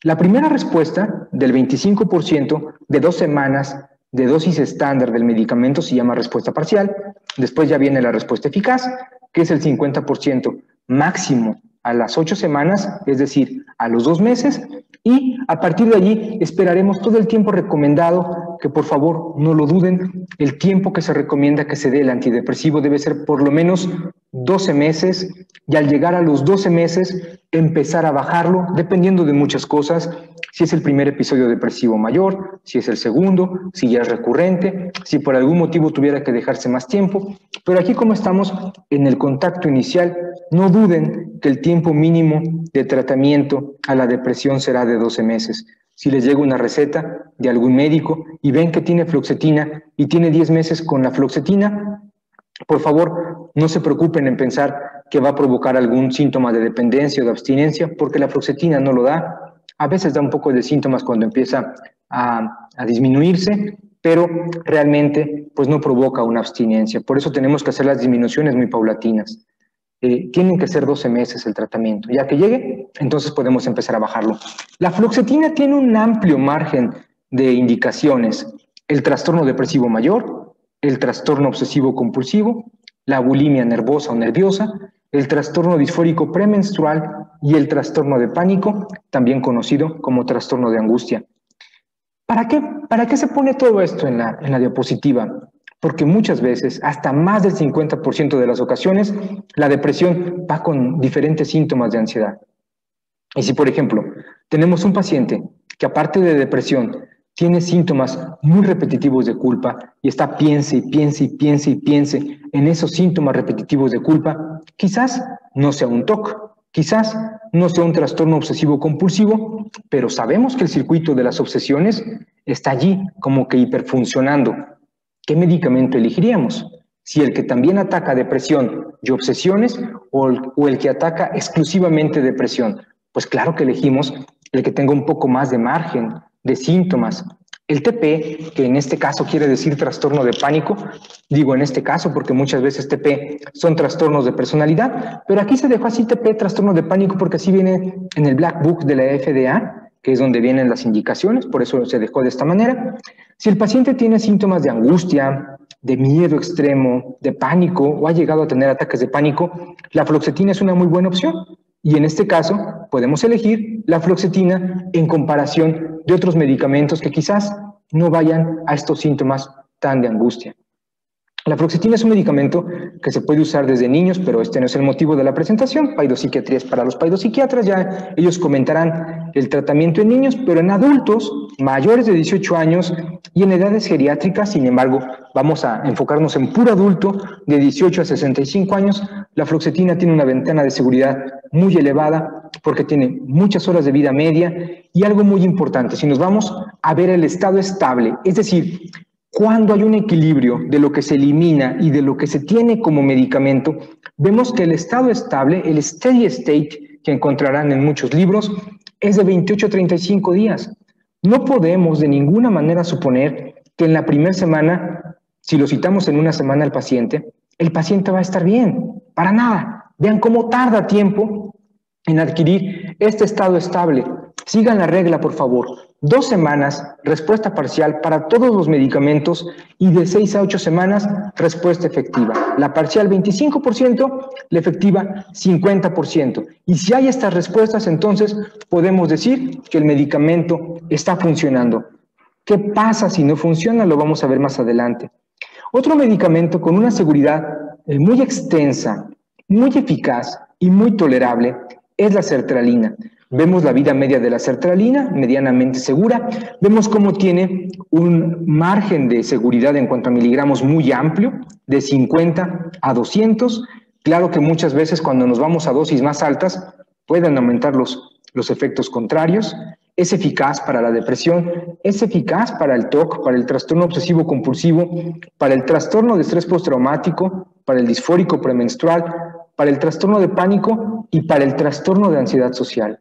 La primera respuesta del 25% de 2 semanas de dosis estándar del medicamento se llama respuesta parcial. Después ya viene la respuesta eficaz, que es el 50% máximo a las 8 semanas, es decir, a los 2 meses, y a partir de allí esperaremos todo el tiempo recomendado, que por favor no lo duden, el tiempo que se recomienda que se dé el antidepresivo debe ser por lo menos 12 meses, y al llegar a los 12 meses empezar a bajarlo, dependiendo de muchas cosas, si es el primer episodio depresivo mayor, si es el segundo, si ya es recurrente, si por algún motivo tuviera que dejarse más tiempo, pero aquí como estamos en el contacto inicial, no duden que el tiempo mínimo de tratamiento a la depresión será de 12 meses. Si les llega una receta de algún médico y ven que tiene fluoxetina y tiene 10 meses con la fluoxetina, por favor, no se preocupen en pensar que va a provocar algún síntoma de dependencia o de abstinencia, porque la fluoxetina no lo da. A veces da un poco de síntomas cuando empieza a disminuirse, pero realmente pues no provoca una abstinencia. Por eso tenemos que hacer las disminuciones muy paulatinas. Tienen que ser 12 meses el tratamiento. Ya que llegue, entonces podemos empezar a bajarlo. La fluoxetina tiene un amplio margen de indicaciones. El trastorno depresivo mayor, el trastorno obsesivo compulsivo, la bulimia nervosa o nerviosa, el trastorno disfórico premenstrual y el trastorno de pánico, también conocido como trastorno de angustia. ¿Para qué se pone todo esto en la diapositiva? Porque muchas veces, hasta más del 50% de las ocasiones, la depresión va con diferentes síntomas de ansiedad. Y si, por ejemplo, tenemos un paciente que aparte de depresión tiene síntomas muy repetitivos de culpa y está piense y piense y piense y piense en esos síntomas repetitivos de culpa, quizás no sea un TOC, quizás no sea un trastorno obsesivo compulsivo, pero sabemos que el circuito de las obsesiones está allí como que hiperfuncionando. ¿Qué medicamento elegiríamos? Si el que también ataca depresión y obsesiones o el que ataca exclusivamente depresión. Pues claro que elegimos el que tenga un poco más de margen de síntomas. El TP, que en este caso quiere decir trastorno de pánico, digo en este caso porque muchas veces TP son trastornos de personalidad, pero aquí se dejó así TP, trastorno de pánico, porque así viene en el Black Book de la FDA, que es donde vienen las indicaciones, por eso se dejó de esta manera. Si el paciente tiene síntomas de angustia, de miedo extremo, de pánico o ha llegado a tener ataques de pánico, la fluoxetina es una muy buena opción. Y en este caso podemos elegir la fluoxetina en comparación de otros medicamentos que quizás no vayan a estos síntomas tan de angustia. La fluoxetina es un medicamento que se puede usar desde niños, pero este no es el motivo de la presentación. Paidopsiquiatría es para los paidopsiquiatras, ya ellos comentarán el tratamiento en niños, pero en adultos mayores de 18 años y en edades geriátricas. Sin embargo, vamos a enfocarnos en puro adulto de 18 a 65 años. La fluoxetina tiene una ventana de seguridad muy elevada porque tiene muchas horas de vida media y algo muy importante, si nos vamos a ver el estado estable, es decir, cuando hay un equilibrio de lo que se elimina y de lo que se tiene como medicamento, vemos que el estado estable, el steady state que encontrarán en muchos libros, es de 28 a 35 días. No podemos de ninguna manera suponer que en la primera semana, si lo citamos en una semana al paciente, el paciente va a estar bien, para nada. Vean cómo tarda tiempo en adquirir este estado estable. Sigan la regla, por favor. 2 semanas, respuesta parcial para todos los medicamentos y de 6 a 8 semanas, respuesta efectiva. La parcial 25%, la efectiva 50%. Y si hay estas respuestas, entonces podemos decir que el medicamento está funcionando. ¿Qué pasa si no funciona? Lo vamos a ver más adelante. Otro medicamento con una seguridad muy extensa, muy eficaz y muy tolerable es la sertralina. Vemos la vida media de la sertralina, medianamente segura. Vemos cómo tiene un margen de seguridad en cuanto a miligramos muy amplio, de 50 a 200. Claro que muchas veces cuando nos vamos a dosis más altas pueden aumentar los efectos contrarios. Es eficaz para la depresión, es eficaz para el TOC, para el trastorno obsesivo compulsivo, para el trastorno de estrés postraumático, para el disfórico premenstrual, para el trastorno de pánico y para el trastorno de ansiedad social.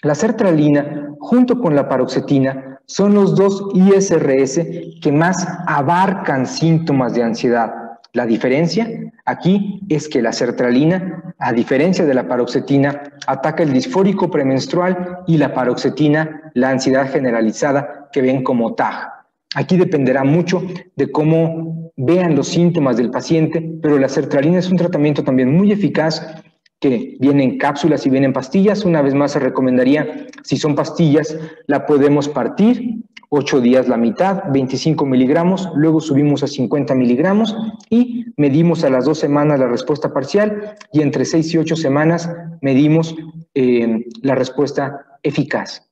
La sertralina, junto con la paroxetina, son los dos ISRS que más abarcan síntomas de ansiedad. La diferencia aquí es que la sertralina, a diferencia de la paroxetina, ataca el disfórico premenstrual y la paroxetina, la ansiedad generalizada que ven como TAG. Aquí dependerá mucho de cómo vean los síntomas del paciente, pero la sertralina es un tratamiento también muy eficaz que viene en cápsulas y viene en pastillas. Una vez más se recomendaría, si son pastillas, la podemos partir, 8 días la mitad, 25 miligramos, luego subimos a 50 miligramos y medimos a las 2 semanas la respuesta parcial y entre 6 y 8 semanas medimos la respuesta eficaz.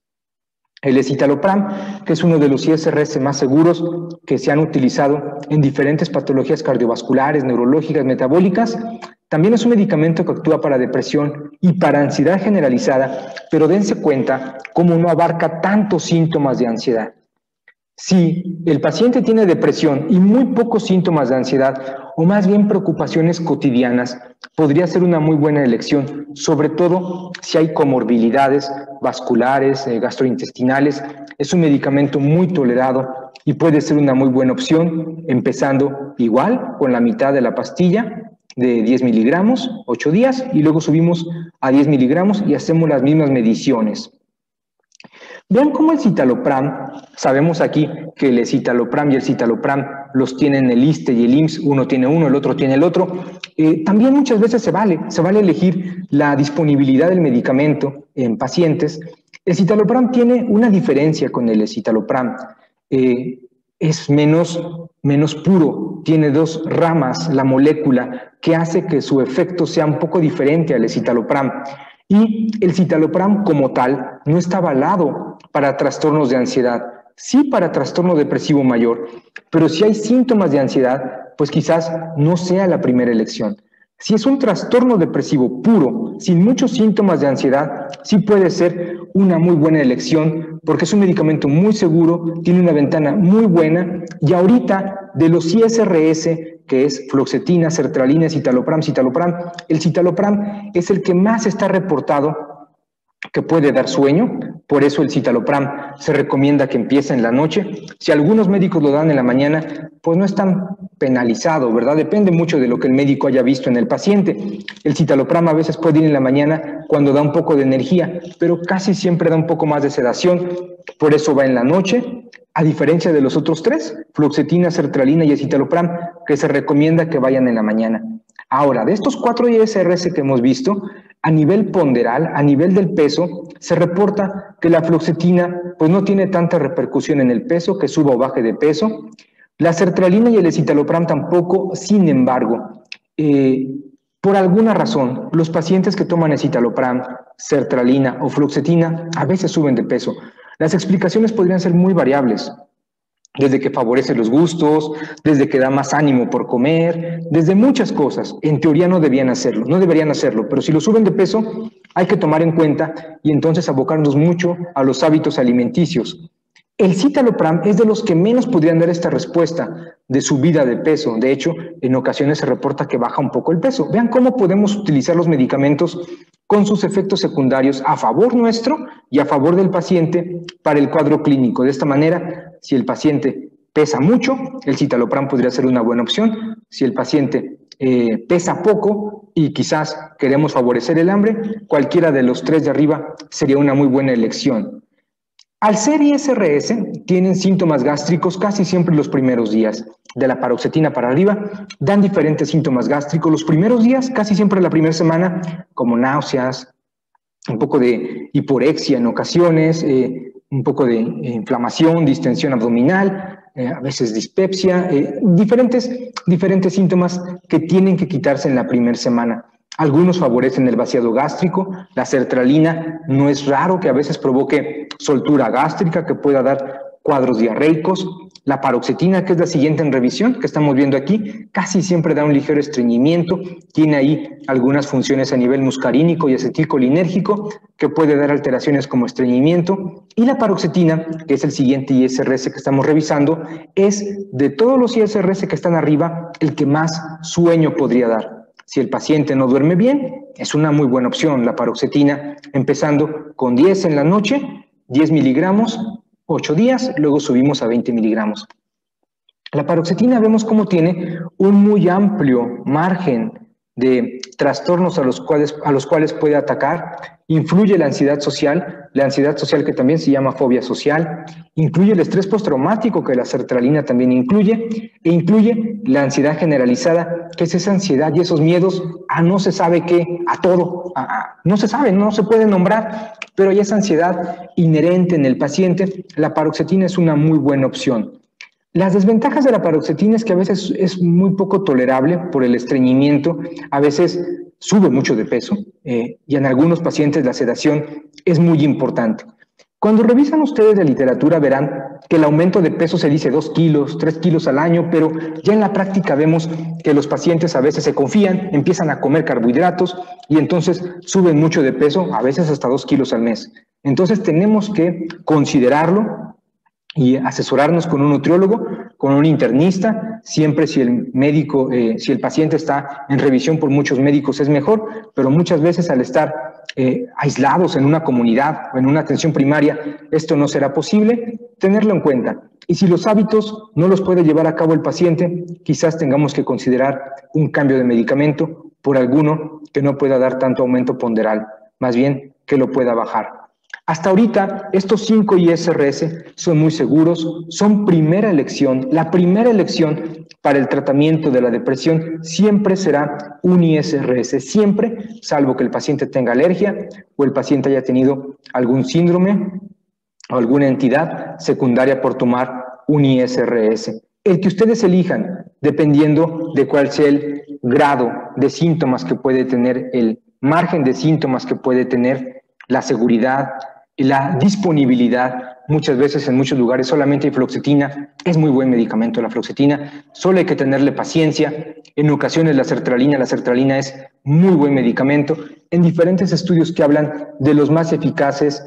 El escitalopram, que es uno de los ISRS más seguros que se han utilizado en diferentes patologías cardiovasculares, neurológicas, metabólicas, también es un medicamento que actúa para depresión y para ansiedad generalizada, pero dense cuenta cómo no abarca tantos síntomas de ansiedad. Si el paciente tiene depresión y muy pocos síntomas de ansiedad, o más bien preocupaciones cotidianas, podría ser una muy buena elección, sobre todo si hay comorbilidades vasculares, gastrointestinales. Es un medicamento muy tolerado y puede ser una muy buena opción, empezando igual con la mitad de la pastilla de 10 miligramos, 8 días, y luego subimos a 10 miligramos y hacemos las mismas mediciones. Vean cómo el citalopram, sabemos aquí que el escitalopram y el citalopram los tienen el ISSSTE y el IMSS, uno tiene uno, el otro tiene el otro. También muchas veces se vale elegir la disponibilidad del medicamento en pacientes. El citalopram tiene una diferencia con el escitalopram, es menos puro, tiene 2 ramas la molécula que hace que su efecto sea un poco diferente al escitalopram. Y el citalopram como tal no está avalado para trastornos de ansiedad, sí para trastorno depresivo mayor, pero si hay síntomas de ansiedad, pues quizás no sea la primera elección. Si es un trastorno depresivo puro, sin muchos síntomas de ansiedad, sí puede ser una muy buena elección porque es un medicamento muy seguro, tiene una ventana muy buena y ahorita de los ISRS, que es fluoxetina, sertralina, citalopram, el citalopram es el que más está reportado que puede dar sueño, por eso el citalopram se recomienda que empiece en la noche. Si algunos médicos lo dan en la mañana, pues no es tan penalizado, ¿verdad? Depende mucho de lo que el médico haya visto en el paciente. El citalopram a veces puede ir en la mañana cuando da un poco de energía, pero casi siempre da un poco más de sedación, por eso va en la noche, a diferencia de los otros 3, fluoxetina, sertralina y escitalopram, que se recomienda que vayan en la mañana. Ahora, de estos 4 ISRS que hemos visto, a nivel ponderal, a nivel del peso, se reporta que la fluoxetina pues no tiene tanta repercusión en el peso, que suba o baje de peso. La sertralina y el escitalopram tampoco, sin embargo, por alguna razón, los pacientes que toman escitalopram, sertralina o fluoxetina a veces suben de peso. Las explicaciones podrían ser muy variables, desde que favorece los gustos, desde que da más ánimo por comer, desde muchas cosas. En teoría no deberían hacerlo, pero si lo suben de peso, hay que tomar en cuenta y entonces abocarnos mucho a los hábitos alimenticios. El citalopram es de los que menos podrían dar esta respuesta de subida de peso. De hecho, en ocasiones se reporta que baja un poco el peso. Vean cómo podemos utilizar los medicamentos con sus efectos secundarios a favor nuestro y a favor del paciente para el cuadro clínico. De esta manera, si el paciente pesa mucho, el citalopram podría ser una buena opción. Si el paciente pesa poco y quizás queremos favorecer el hambre, cualquiera de los 3 de arriba sería una muy buena elección. Al ser ISRS, tienen síntomas gástricos casi siempre los primeros días. De la paroxetina para arriba, dan diferentes síntomas gástricos. Los primeros días, casi siempre la primera semana, como náuseas, un poco de hiporexia en ocasiones, un poco de inflamación, distensión abdominal, a veces dispepsia, diferentes síntomas que tienen que quitarse en la primera semana. Algunos favorecen el vaciado gástrico, la sertralina no es raro que a veces provoque soltura gástrica que pueda dar cuadros diarreicos, La paroxetina, que es la siguiente en revisión, que estamos viendo aquí, casi siempre da un ligero estreñimiento, tiene ahí algunas funciones a nivel muscarínico y acetilcolinérgico, que puede dar alteraciones como estreñimiento. Y la paroxetina, que es el siguiente ISRS que estamos revisando, es de todos los ISRS que están arriba, el que más sueño podría dar. Si el paciente no duerme bien, es una muy buena opción la paroxetina, empezando con 10 en la noche, 10 miligramos, 8 días, luego subimos a 20 miligramos. La paroxetina vemos cómo tiene un muy amplio margen de trastornos a los cuales puede atacar. Influye la ansiedad social que también se llama fobia social, incluye el estrés postraumático que la sertralina también incluye, e incluye la ansiedad generalizada, que es esa ansiedad y esos miedos a no se sabe qué, a todo, no se sabe, no se puede nombrar, pero hay esa ansiedad inherente en el paciente. La paroxetina es una muy buena opción. Las desventajas de la paroxetina es que a veces es muy poco tolerable por el estreñimiento, a veces sube mucho de peso y en algunos pacientes la sedación es muy importante. Cuando revisan ustedes la literatura verán que el aumento de peso se dice 2 kilos, 3 kilos al año, pero ya en la práctica vemos que los pacientes a veces se confían, empiezan a comer carbohidratos y entonces suben mucho de peso, a veces hasta 2 kilos al mes. Entonces tenemos que considerarlo y asesorarnos con un nutriólogo, con un internista, siempre si el médico, si el paciente está en revisión por muchos médicos es mejor, pero muchas veces al estar aislados en una comunidad o en una atención primaria, esto no será posible, tenerlo en cuenta. Y si los hábitos no los puede llevar a cabo el paciente, quizás tengamos que considerar un cambio de medicamento por alguno que no pueda dar tanto aumento ponderal, más bien que lo pueda bajar. Hasta ahorita, estos 5 ISRS son muy seguros, son primera elección. La primera elección para el tratamiento de la depresión siempre será un ISRS, siempre, salvo que el paciente tenga alergia o el paciente haya tenido algún síndrome o alguna entidad secundaria por tomar un ISRS. El que ustedes elijan, dependiendo de cuál sea el grado de síntomas que puede tener, el margen de síntomas que puede tener, la seguridad, la disponibilidad. Muchas veces en muchos lugares solamente hay fluoxetina, es muy buen medicamento la fluoxetina, solo hay que tenerle paciencia. En ocasiones la sertralina es muy buen medicamento. En diferentes estudios que hablan de los más eficaces,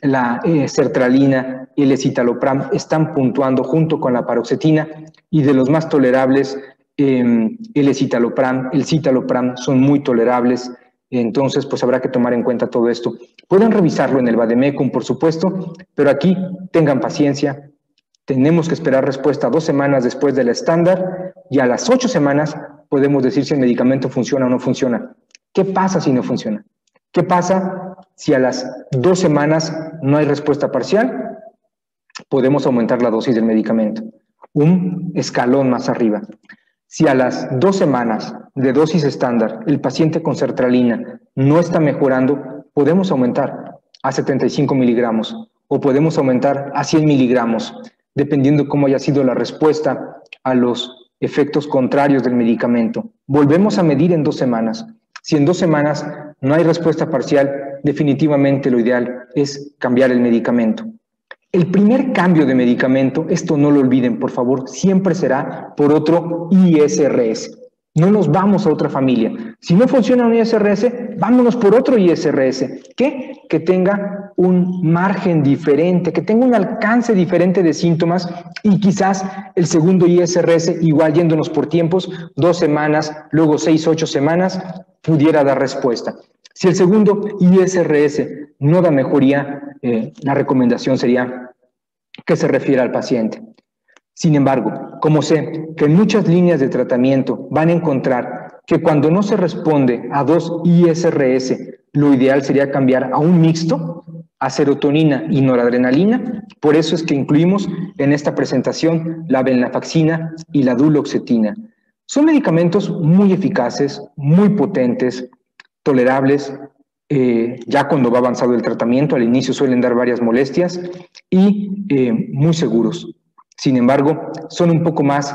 la sertralina y el escitalopram están puntuando junto con la paroxetina, y de los más tolerables, el escitalopram, el citalopram son muy tolerables. Entonces, pues habrá que tomar en cuenta todo esto. Pueden revisarlo en el Vademecum, por supuesto, pero aquí tengan paciencia. Tenemos que esperar respuesta 2 semanas después de la estándar y a las 8 semanas podemos decir si el medicamento funciona o no funciona. ¿Qué pasa si no funciona? ¿Qué pasa si a las 2 semanas no hay respuesta parcial? Podemos aumentar la dosis del medicamento, un escalón más arriba. Si a las 2 semanas de dosis estándar el paciente con sertralina no está mejorando, podemos aumentar a 75 miligramos o podemos aumentar a 100 miligramos, dependiendo cómo haya sido la respuesta a los efectos contrarios del medicamento. Volvemos a medir en 2 semanas. Si en 2 semanas no hay respuesta parcial, definitivamente lo ideal es cambiar el medicamento. El primer cambio de medicamento, esto no lo olviden, por favor, siempre será por otro ISRS. No nos vamos a otra familia. Si no funciona un ISRS, vámonos por otro ISRS. ¿Qué? Que tenga un margen diferente, que tenga un alcance diferente de síntomas, y quizás el segundo ISRS, igual yéndonos por tiempos, 2 semanas, luego 6, 8 semanas, pudiera dar respuesta. Si el segundo ISRS no da mejoría, la recomendación sería que se refiera al paciente. Sin embargo, como sé que en muchas líneas de tratamiento van a encontrar que cuando no se responde a 2 ISRS, lo ideal sería cambiar a un mixto, a serotonina y noradrenalina. Por eso es que incluimos en esta presentación la venlafaxina y la duloxetina. Son medicamentos muy eficaces, muy potentes, tolerables, ya cuando va avanzado el tratamiento. Al inicio suelen dar varias molestias y muy seguros. Sin embargo, son un poco más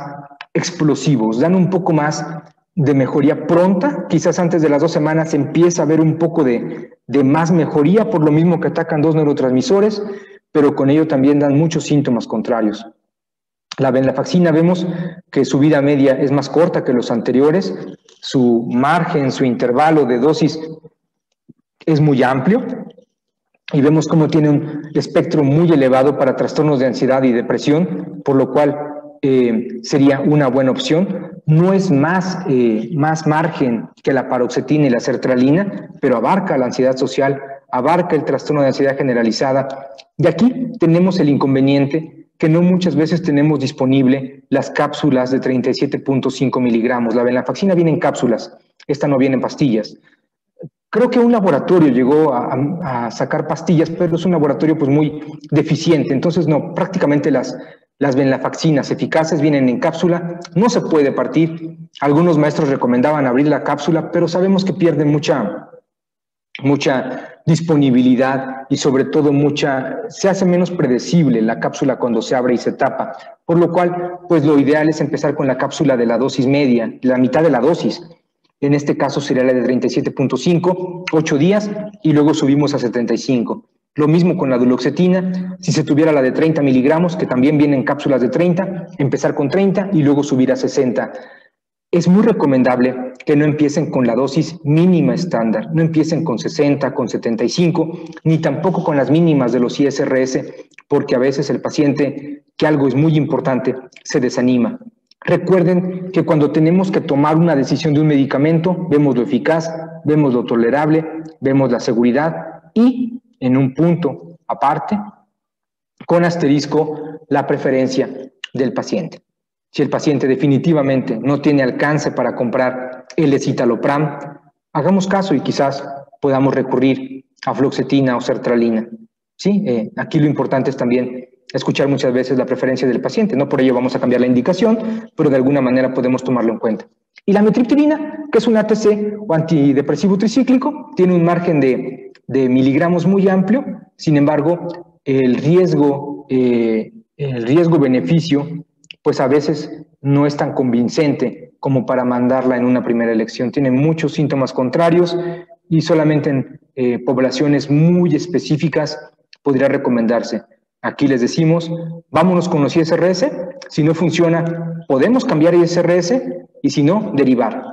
explosivos, dan un poco más de mejoría pronta. Quizás antes de las 2 semanas empieza a haber un poco de más mejoría, por lo mismo que atacan 2 neurotransmisores, pero con ello también dan muchos síntomas contrarios. La venlafaxina vemos que su vida media es más corta que los anteriores, su margen, su intervalo de dosis es muy amplio y vemos cómo tiene un espectro muy elevado para trastornos de ansiedad y depresión, por lo cual sería una buena opción. No es más margen que la paroxetina y la sertralina, pero abarca la ansiedad social, abarca el trastorno de ansiedad generalizada. Y aquí tenemos el inconveniente que no muchas veces tenemos disponible las cápsulas de 37.5 miligramos. La venlafaxina viene en cápsulas, esta no viene en pastillas. Creo que un laboratorio llegó a sacar pastillas, pero es un laboratorio pues muy deficiente. Entonces, no, prácticamente las venlafaxinas eficaces vienen en cápsula, no se puede partir. Algunos maestros recomendaban abrir la cápsula, pero sabemos que pierden mucha disponibilidad y sobre todo se hace menos predecible la cápsula cuando se abre y se tapa. Por lo cual, pues lo ideal es empezar con la cápsula de la dosis media, la mitad de la dosis. En este caso sería la de 37.5, 8 días, y luego subimos a 75. Lo mismo con la duloxetina, si se tuviera la de 30 miligramos, que también viene en cápsulas de 30, empezar con 30 y luego subir a 60. Es muy recomendable que no empiecen con la dosis mínima estándar, no empiecen con 60, con 75, ni tampoco con las mínimas de los ISRS, porque a veces el paciente, que algo es muy importante, se desanima. Recuerden que cuando tenemos que tomar una decisión de un medicamento, vemos lo eficaz, vemos lo tolerable, vemos la seguridad y, en un punto aparte, con asterisco, la preferencia del paciente. Si el paciente definitivamente no tiene alcance para comprar el escitalopram, hagamos caso y quizás podamos recurrir a fluoxetina o sertralina. ¿Sí? Aquí lo importante es también escuchar muchas veces la preferencia del paciente. No por ello vamos a cambiar la indicación, pero de alguna manera podemos tomarlo en cuenta. Y la mitriptilina, que es un ATC o antidepresivo tricíclico, tiene un margen de miligramos muy amplio. Sin embargo, el riesgo-beneficio pues a veces no es tan convincente como para mandarla en una primera elección. Tiene muchos síntomas contrarios y solamente en poblaciones muy específicas podría recomendarse. Aquí les decimos, vámonos con los ISRS, si no funciona, podemos cambiar ISRS y si no, derivar.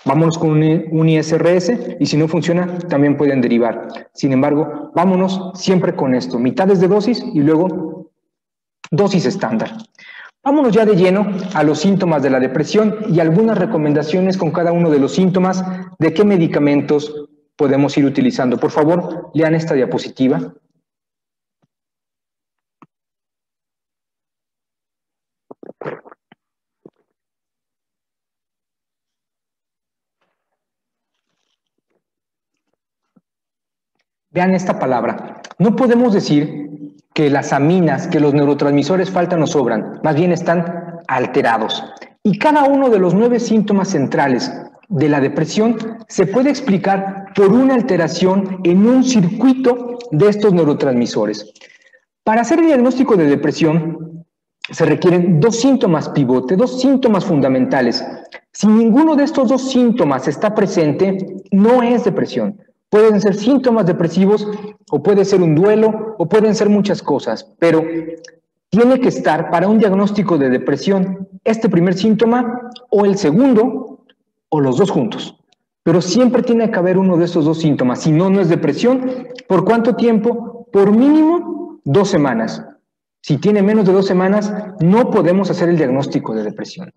Vámonos con un ISRS y si no funciona, también pueden derivar. Sin embargo, vámonos siempre con esto, mitades de dosis y luego dosis estándar. Vámonos ya de lleno a los síntomas de la depresión y algunas recomendaciones con cada uno de los síntomas de qué medicamentos podemos ir utilizando. Por favor, lean esta diapositiva. Vean esta palabra. No podemos decir que las aminas, que los neurotransmisores faltan o sobran, más bien están alterados. Y cada uno de los 9 síntomas centrales de la depresión se puede explicar por una alteración en un circuito de estos neurotransmisores. Para hacer el diagnóstico de depresión se requieren 2 síntomas pivote, 2 síntomas fundamentales. Si ninguno de estos 2 síntomas está presente, no es depresión. Pueden ser síntomas depresivos o puede ser un duelo o pueden ser muchas cosas, pero tiene que estar para un diagnóstico de depresión este primer síntoma o el segundo o los 2 juntos. Pero siempre tiene que haber uno de esos 2 síntomas, si no, no es depresión. ¿Por cuánto tiempo? Por mínimo 2 semanas. Si tiene menos de 2 semanas, no podemos hacer el diagnóstico de depresión.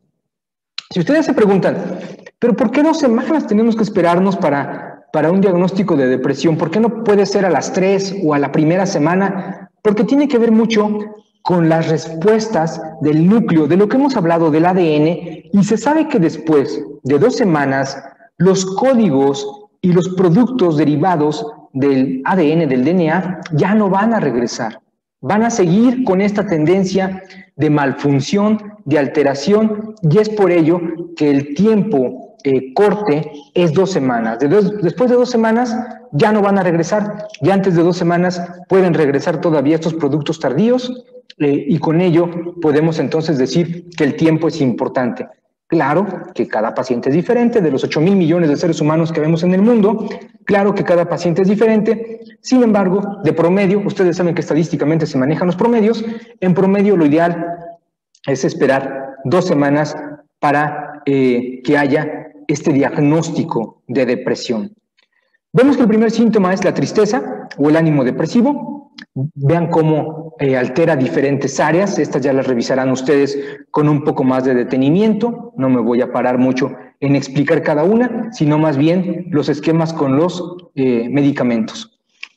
Si ustedes se preguntan, ¿pero por qué 2 semanas tenemos que esperarnos para un diagnóstico de depresión? ¿Por qué no puede ser a las 3 o a la primera semana? Porque tiene que ver mucho con las respuestas del núcleo, de lo que hemos hablado del ADN, y se sabe que después de 2 semanas, los códigos y los productos derivados del ADN, del DNA, ya no van a regresar. Van a seguir con esta tendencia de malfunción, de alteración, y es por ello que el tiempo corte es 2 semanas. Después de 2 semanas ya no van a regresar, ya antes de 2 semanas pueden regresar todavía estos productos tardíos y con ello podemos entonces decir que el tiempo es importante. Claro que cada paciente es diferente, de los 8,000 millones de seres humanos que vemos en el mundo, claro que cada paciente es diferente. Sin embargo, de promedio, ustedes saben que estadísticamente se manejan los promedios, en promedio lo ideal es esperar 2 semanas para que haya este diagnóstico de depresión. Vemos que el primer síntoma es la tristeza o el ánimo depresivo. Vean cómo altera diferentes áreas. Estas ya las revisarán ustedes con un poco más de detenimiento. No me voy a parar mucho en explicar cada una, sino más bien los esquemas con los medicamentos.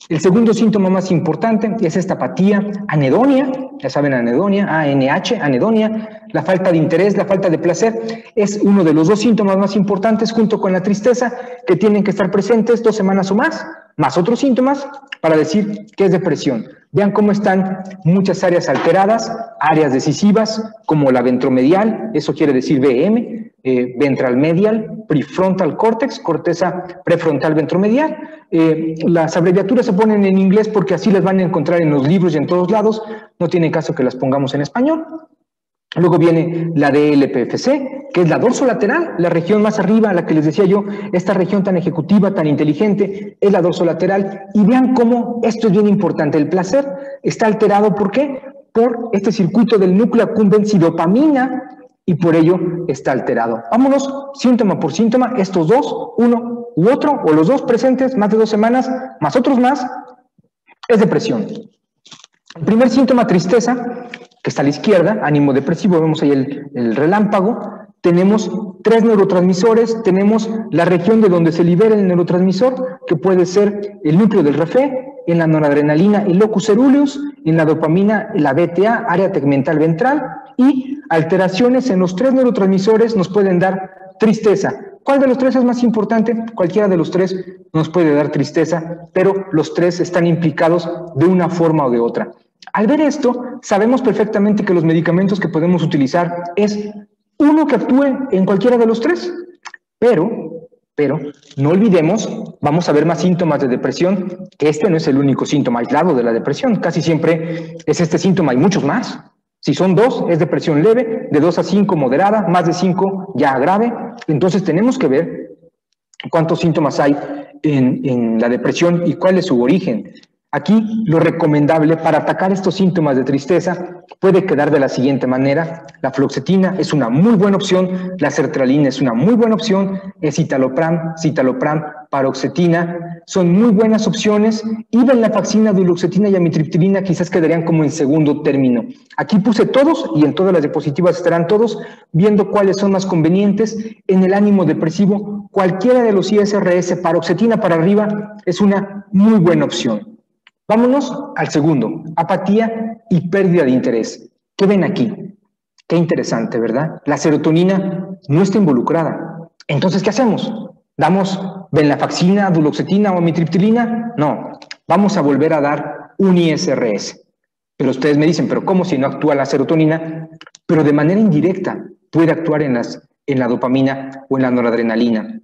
El segundo síntoma más importante es esta apatía, anedonia, ya saben, anedonia, ANH, anedonia, la falta de interés, la falta de placer, es uno de los 2 síntomas más importantes junto con la tristeza que tienen que estar presentes 2 semanas o más otros síntomas para decir que es depresión. Vean cómo están muchas áreas alteradas, áreas decisivas como la ventromedial, eso quiere decir VM, ventral medial, prefrontal cortex, corteza prefrontal ventromedial. Las abreviaturas se ponen en inglés porque así las van a encontrar en los libros y en todos lados, no tiene caso que las pongamos en español. Luego viene la DLPFC, que es la dorsolateral, la región más arriba, la que les decía yo, esta región tan ejecutiva, tan inteligente, es la dorsolateral. Y vean cómo esto es bien importante. El placer está alterado, ¿por qué? Por este circuito del núcleo accumbens y dopamina, y por ello está alterado. Vámonos síntoma por síntoma, estos 2, uno u otro, o los 2 presentes, más de 2 semanas, más otros más, es depresión. El primer síntoma, tristeza, que está a la izquierda, ánimo depresivo, vemos ahí el relámpago, tenemos 3 neurotransmisores, tenemos la región de donde se libera el neurotransmisor, que puede ser el núcleo del refé, en la noradrenalina el locus ceruleus, en la dopamina la BTA, área tegmental ventral, y alteraciones en los 3 neurotransmisores nos pueden dar tristeza. ¿Cuál de los 3 es más importante? Cualquiera de los 3 nos puede dar tristeza, pero los 3 están implicados de una forma o de otra. Al ver esto, sabemos perfectamente que los medicamentos que podemos utilizar es uno que actúe en cualquiera de los 3, pero no olvidemos, vamos a ver más síntomas de depresión, que este no es el único síntoma aislado de la depresión, casi siempre es este síntoma y muchos más. Si son 2, es depresión leve, de 2 a 5 moderada, más de 5 ya grave. Entonces tenemos que ver cuántos síntomas hay en la depresión y cuál es su origen. Aquí lo recomendable para atacar estos síntomas de tristeza puede quedar de la siguiente manera. La fluoxetina es una muy buena opción, la sertralina es una muy buena opción, escitalopram, paroxetina, son muy buenas opciones, y venlafaxina, duloxetina y amitriptilina quizás quedarían como en segundo término. Aquí puse todos y en todas las diapositivas estarán todos viendo cuáles son más convenientes. En el ánimo depresivo, cualquiera de los ISRS, paroxetina para arriba, es una muy buena opción. Vámonos al segundo, apatía y pérdida de interés. ¿Qué ven aquí? Qué interesante, ¿verdad? La serotonina no está involucrada. Entonces, ¿qué hacemos? ¿Damos venlafaxina, duloxetina o amitriptilina? No, vamos a volver a dar un ISRS. Pero ustedes me dicen, ¿pero cómo si no actúa la serotonina? Pero de manera indirecta puede actuar en la dopamina o en la noradrenalina.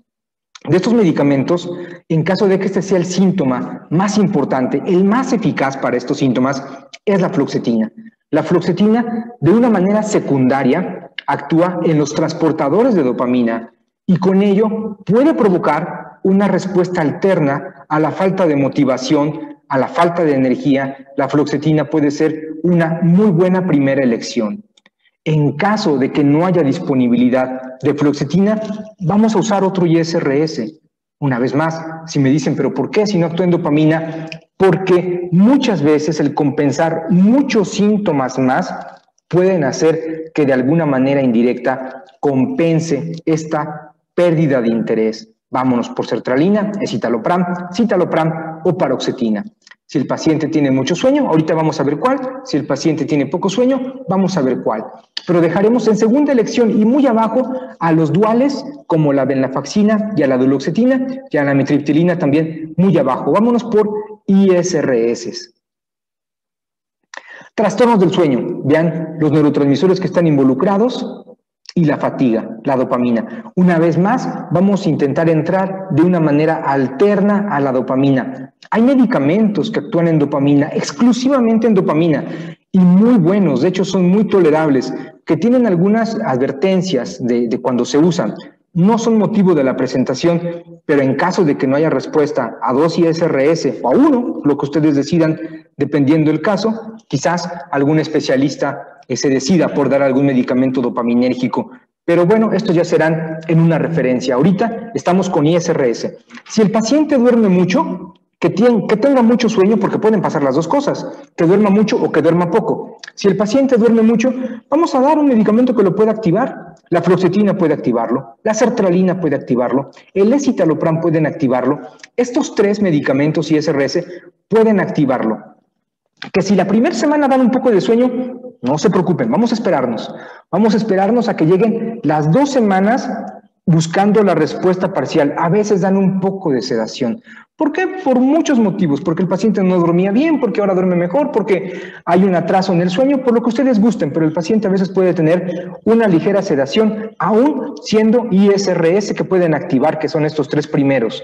De estos medicamentos, en caso de que este sea el síntoma más importante, el más eficaz para estos síntomas, es la fluoxetina. La fluoxetina, de una manera secundaria, actúa en los transportadores de dopamina y con ello puede provocar una respuesta alterna a la falta de motivación, a la falta de energía. La fluoxetina puede ser una muy buena primera elección. En caso de que no haya disponibilidad de fluoxetina, vamos a usar otro ISRS. Una vez más, si me dicen, ¿pero por qué si no actúa en dopamina? Porque muchas veces el compensar muchos síntomas más pueden hacer que de alguna manera indirecta compense esta pérdida de interés. Vámonos por sertralina, escitalopram, citalopram o paroxetina. Si el paciente tiene mucho sueño, ahorita vamos a ver cuál. Si el paciente tiene poco sueño, vamos a ver cuál. Pero dejaremos en segunda elección y muy abajo a los duales, como la venlafaxina y a la duloxetina, y a la amitriptilina también muy abajo. Vámonos por ISRS. Trastornos del sueño. Vean los neurotransmisores que están involucrados y la fatiga, la dopamina. Una vez más, vamos a intentar entrar de una manera alterna a la dopamina. Hay medicamentos que actúan en dopamina, exclusivamente en dopamina, y muy buenos, de hecho son muy tolerables, que tienen algunas advertencias de cuando se usan. No son motivo de la presentación, pero en caso de que no haya respuesta a 2 ISRS o a 1, lo que ustedes decidan, dependiendo del caso, quizás algún especialista se decida por dar algún medicamento dopaminérgico. Pero bueno, estos ya serán en una referencia. Ahorita estamos con ISRS. Si el paciente duerme mucho, que tenga mucho sueño, porque pueden pasar las dos cosas, que duerma mucho o que duerma poco. Si el paciente duerme mucho, vamos a dar un medicamento que lo pueda activar. La fluoxetina puede activarlo, la sertralina puede activarlo, el escitalopram pueden activarlo. Estos 3 medicamentos ISRS pueden activarlo. Que si la primera semana dan un poco de sueño, no se preocupen, vamos a esperarnos a que lleguen las 2 semanas buscando la respuesta parcial. A veces dan un poco de sedación. ¿Por qué? Por muchos motivos, porque el paciente no dormía bien, porque ahora duerme mejor, porque hay un atraso en el sueño, por lo que ustedes gusten, pero el paciente a veces puede tener una ligera sedación, aún siendo ISRS que pueden activar, que son estos 3 primeros.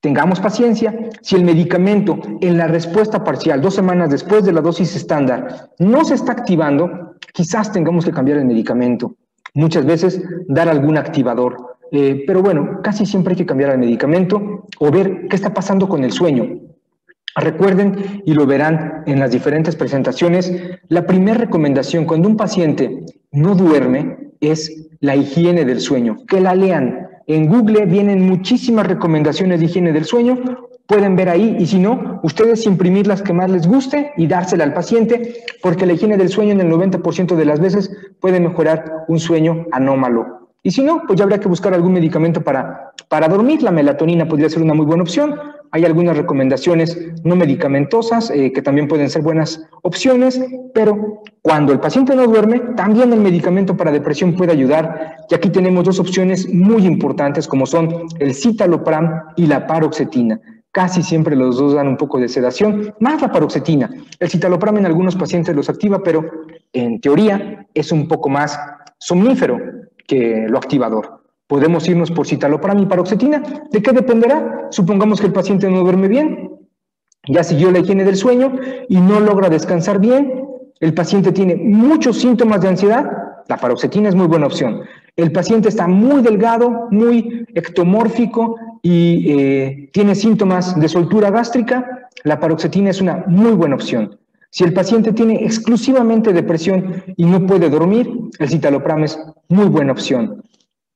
Tengamos paciencia, si el medicamento en la respuesta parcial, 2 semanas después de la dosis estándar, no se está activando, quizás tengamos que cambiar el medicamento. Muchas veces dar algún activador. Pero bueno, casi siempre hay que cambiar el medicamento o ver qué está pasando con el sueño. Recuerden, y lo verán en las diferentes presentaciones, la primera recomendación cuando un paciente no duerme es la higiene del sueño. Que la lean. En Google vienen muchísimas recomendaciones de higiene del sueño, pueden ver ahí, y si no, ustedes imprimir las que más les guste y dársela al paciente, porque la higiene del sueño en el 90% de las veces puede mejorar un sueño anómalo. Y si no, pues ya habría que buscar algún medicamento para dormir. La melatonina podría ser una muy buena opción. Hay algunas recomendaciones no medicamentosas que también pueden ser buenas opciones, pero cuando el paciente no duerme, también el medicamento para depresión puede ayudar. Y aquí tenemos 2 opciones muy importantes, como son el citalopram y la paroxetina. Casi siempre los dos dan un poco de sedación, más la paroxetina. El citalopram en algunos pacientes los activa, pero en teoría es un poco más somnífero que lo activador. Podemos irnos por citalopram y paroxetina. ¿De qué dependerá? Supongamos que el paciente no duerme bien, ya siguió la higiene del sueño y no logra descansar bien. El paciente tiene muchos síntomas de ansiedad. La paroxetina es muy buena opción. El paciente está muy delgado, muy ectomórfico y tiene síntomas de soltura gástrica. La paroxetina es una muy buena opción. Si el paciente tiene exclusivamente depresión y no puede dormir, el citalopram es muy buena opción.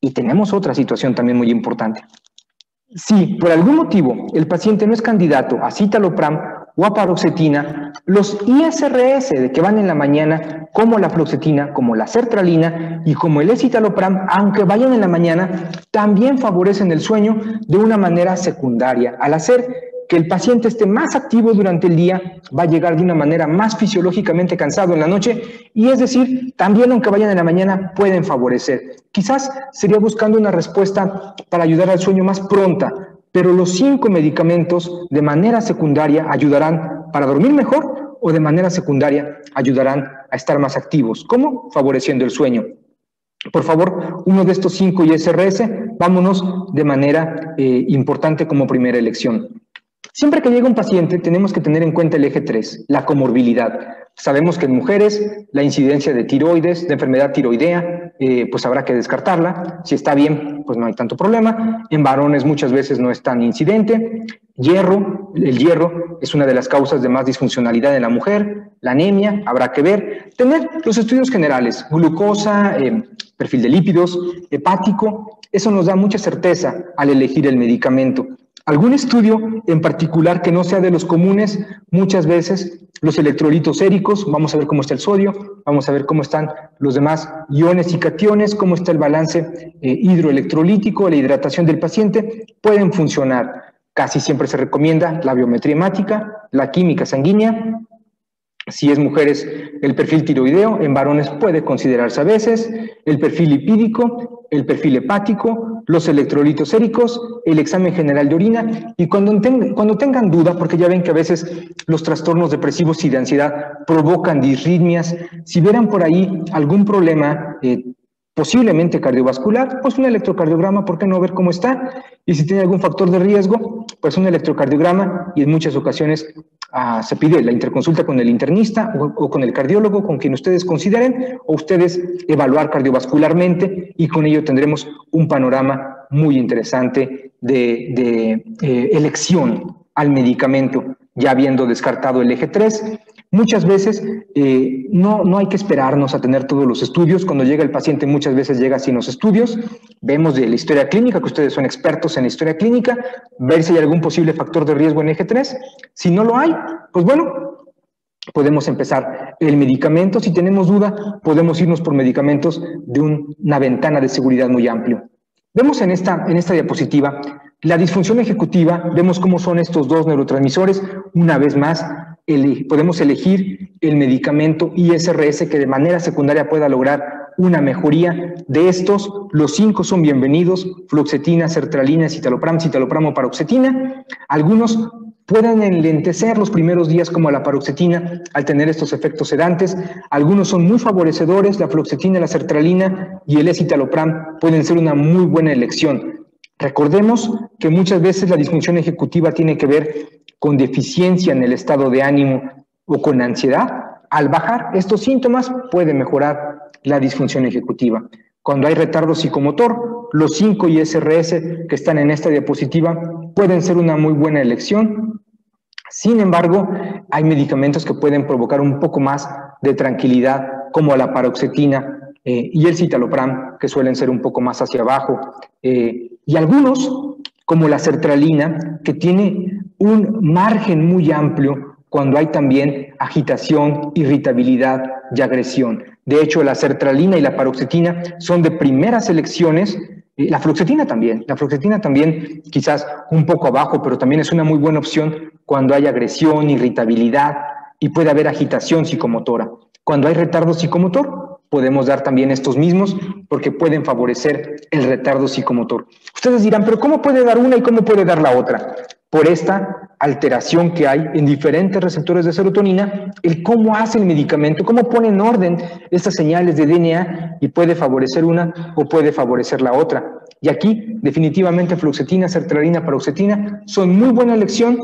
Y tenemos otra situación también muy importante. Si por algún motivo el paciente no es candidato a citalopram o a paroxetina, los ISRS que van en la mañana, como la fluoxetina, como la sertralina y como el escitalopram, aunque vayan en la mañana, también favorecen el sueño de una manera secundaria. Al hacer que el paciente esté más activo durante el día, va a llegar de una manera más fisiológicamente cansado en la noche, y es decir, también aunque vayan en la mañana pueden favorecer. Quizás sería buscando una respuesta para ayudar al sueño más pronta, pero los 5 medicamentos de manera secundaria ayudarán para dormir mejor o de manera secundaria ayudarán a estar más activos. ¿Cómo? Favoreciendo el sueño. Por favor, uno de estos 5 ISRS, vámonos de manera importante como primera elección. Siempre que llega un paciente tenemos que tener en cuenta el eje 3, la comorbilidad. Sabemos que en mujeres la incidencia de tiroides, de enfermedad tiroidea, pues habrá que descartarla. Si está bien, pues no hay tanto problema. En varones muchas veces no es tan incidente. El hierro es una de las causas de más disfuncionalidad en la mujer. La anemia, habrá que ver. Tener los estudios generales, glucosa, perfil de lípidos, hepático, eso nos da mucha certeza al elegir el medicamento. Algún estudio en particular que no sea de los comunes, muchas veces los electrolitos séricos, vamos a ver cómo está el sodio, vamos a ver cómo están los demás iones y cationes, cómo está el balance hidroelectrolítico, la hidratación del paciente, pueden funcionar. Casi siempre se recomienda la biometría hemática, la química sanguínea. Si es mujeres, el perfil tiroideo, en varones puede considerarse a veces, el perfil lipídico, el perfil hepático, los electrolitos séricos, el examen general de orina, y cuando tengan duda, porque ya ven que a veces los trastornos depresivos y de ansiedad provocan disritmias, si vieran por ahí algún problema posiblemente cardiovascular, pues un electrocardiograma, ¿por qué no ver cómo está? Y si tiene algún factor de riesgo, pues un electrocardiograma, y en muchas ocasiones se pide la interconsulta con el internista o con el cardiólogo, con quien ustedes consideren, o ustedes evaluar cardiovascularmente, y con ello tendremos un panorama muy interesante de elección al medicamento, ya habiendo descartado el eje 3. Muchas veces no hay que esperarnos a tener todos los estudios. Cuando llega el paciente muchas veces llega sin los estudios. Vemos de la historia clínica, que ustedes son expertos en la historia clínica, ver si hay algún posible factor de riesgo en eje 3. Si no lo hay, pues bueno, podemos empezar el medicamento. Si tenemos duda, podemos irnos por medicamentos de una ventana de seguridad muy amplio. Vemos en esta diapositiva la disfunción ejecutiva. Vemos cómo son estos dos neurotransmisores. Una vez más, podemos elegir el medicamento ISRS que de manera secundaria pueda lograr una mejoría. De estos, los 5 son bienvenidos: fluoxetina, sertralina, citalopram, citalopram, paroxetina. Algunos pueden enlentecer los primeros días, como la paroxetina, al tener estos efectos sedantes. Algunos son muy favorecedores: la fluoxetina, la sertralina y el escitalopram pueden ser una muy buena elección. Recordemos que muchas veces la disfunción ejecutiva tiene que ver con deficiencia en el estado de ánimo o con ansiedad. Al bajar estos síntomas puede mejorar la disfunción ejecutiva. Cuando hay retardo psicomotor, los 5 ISRS que están en esta diapositiva pueden ser una muy buena elección. Sin embargo, hay medicamentos que pueden provocar un poco más de tranquilidad, como la paroxetina y el citalopram, que suelen ser un poco más hacia abajo. Y algunos, como la sertralina, que tiene un margen muy amplio cuando hay también agitación, irritabilidad y agresión. De hecho, la sertralina y la paroxetina son de primeras elecciones. La fluoxetina también quizás un poco abajo, pero también es una muy buena opción cuando hay agresión, irritabilidad y puede haber agitación psicomotora. Cuando hay retardo psicomotor, podemos dar también estos mismos porque pueden favorecer el retardo psicomotor. Ustedes dirán, pero ¿cómo puede dar una y cómo puede dar la otra? Por esta alteración que hay en diferentes receptores de serotonina, el cómo hace el medicamento, cómo pone en orden estas señales de DNA y puede favorecer una o puede favorecer la otra. Y aquí, definitivamente, fluoxetina, sertralina, paroxetina son muy buena elección,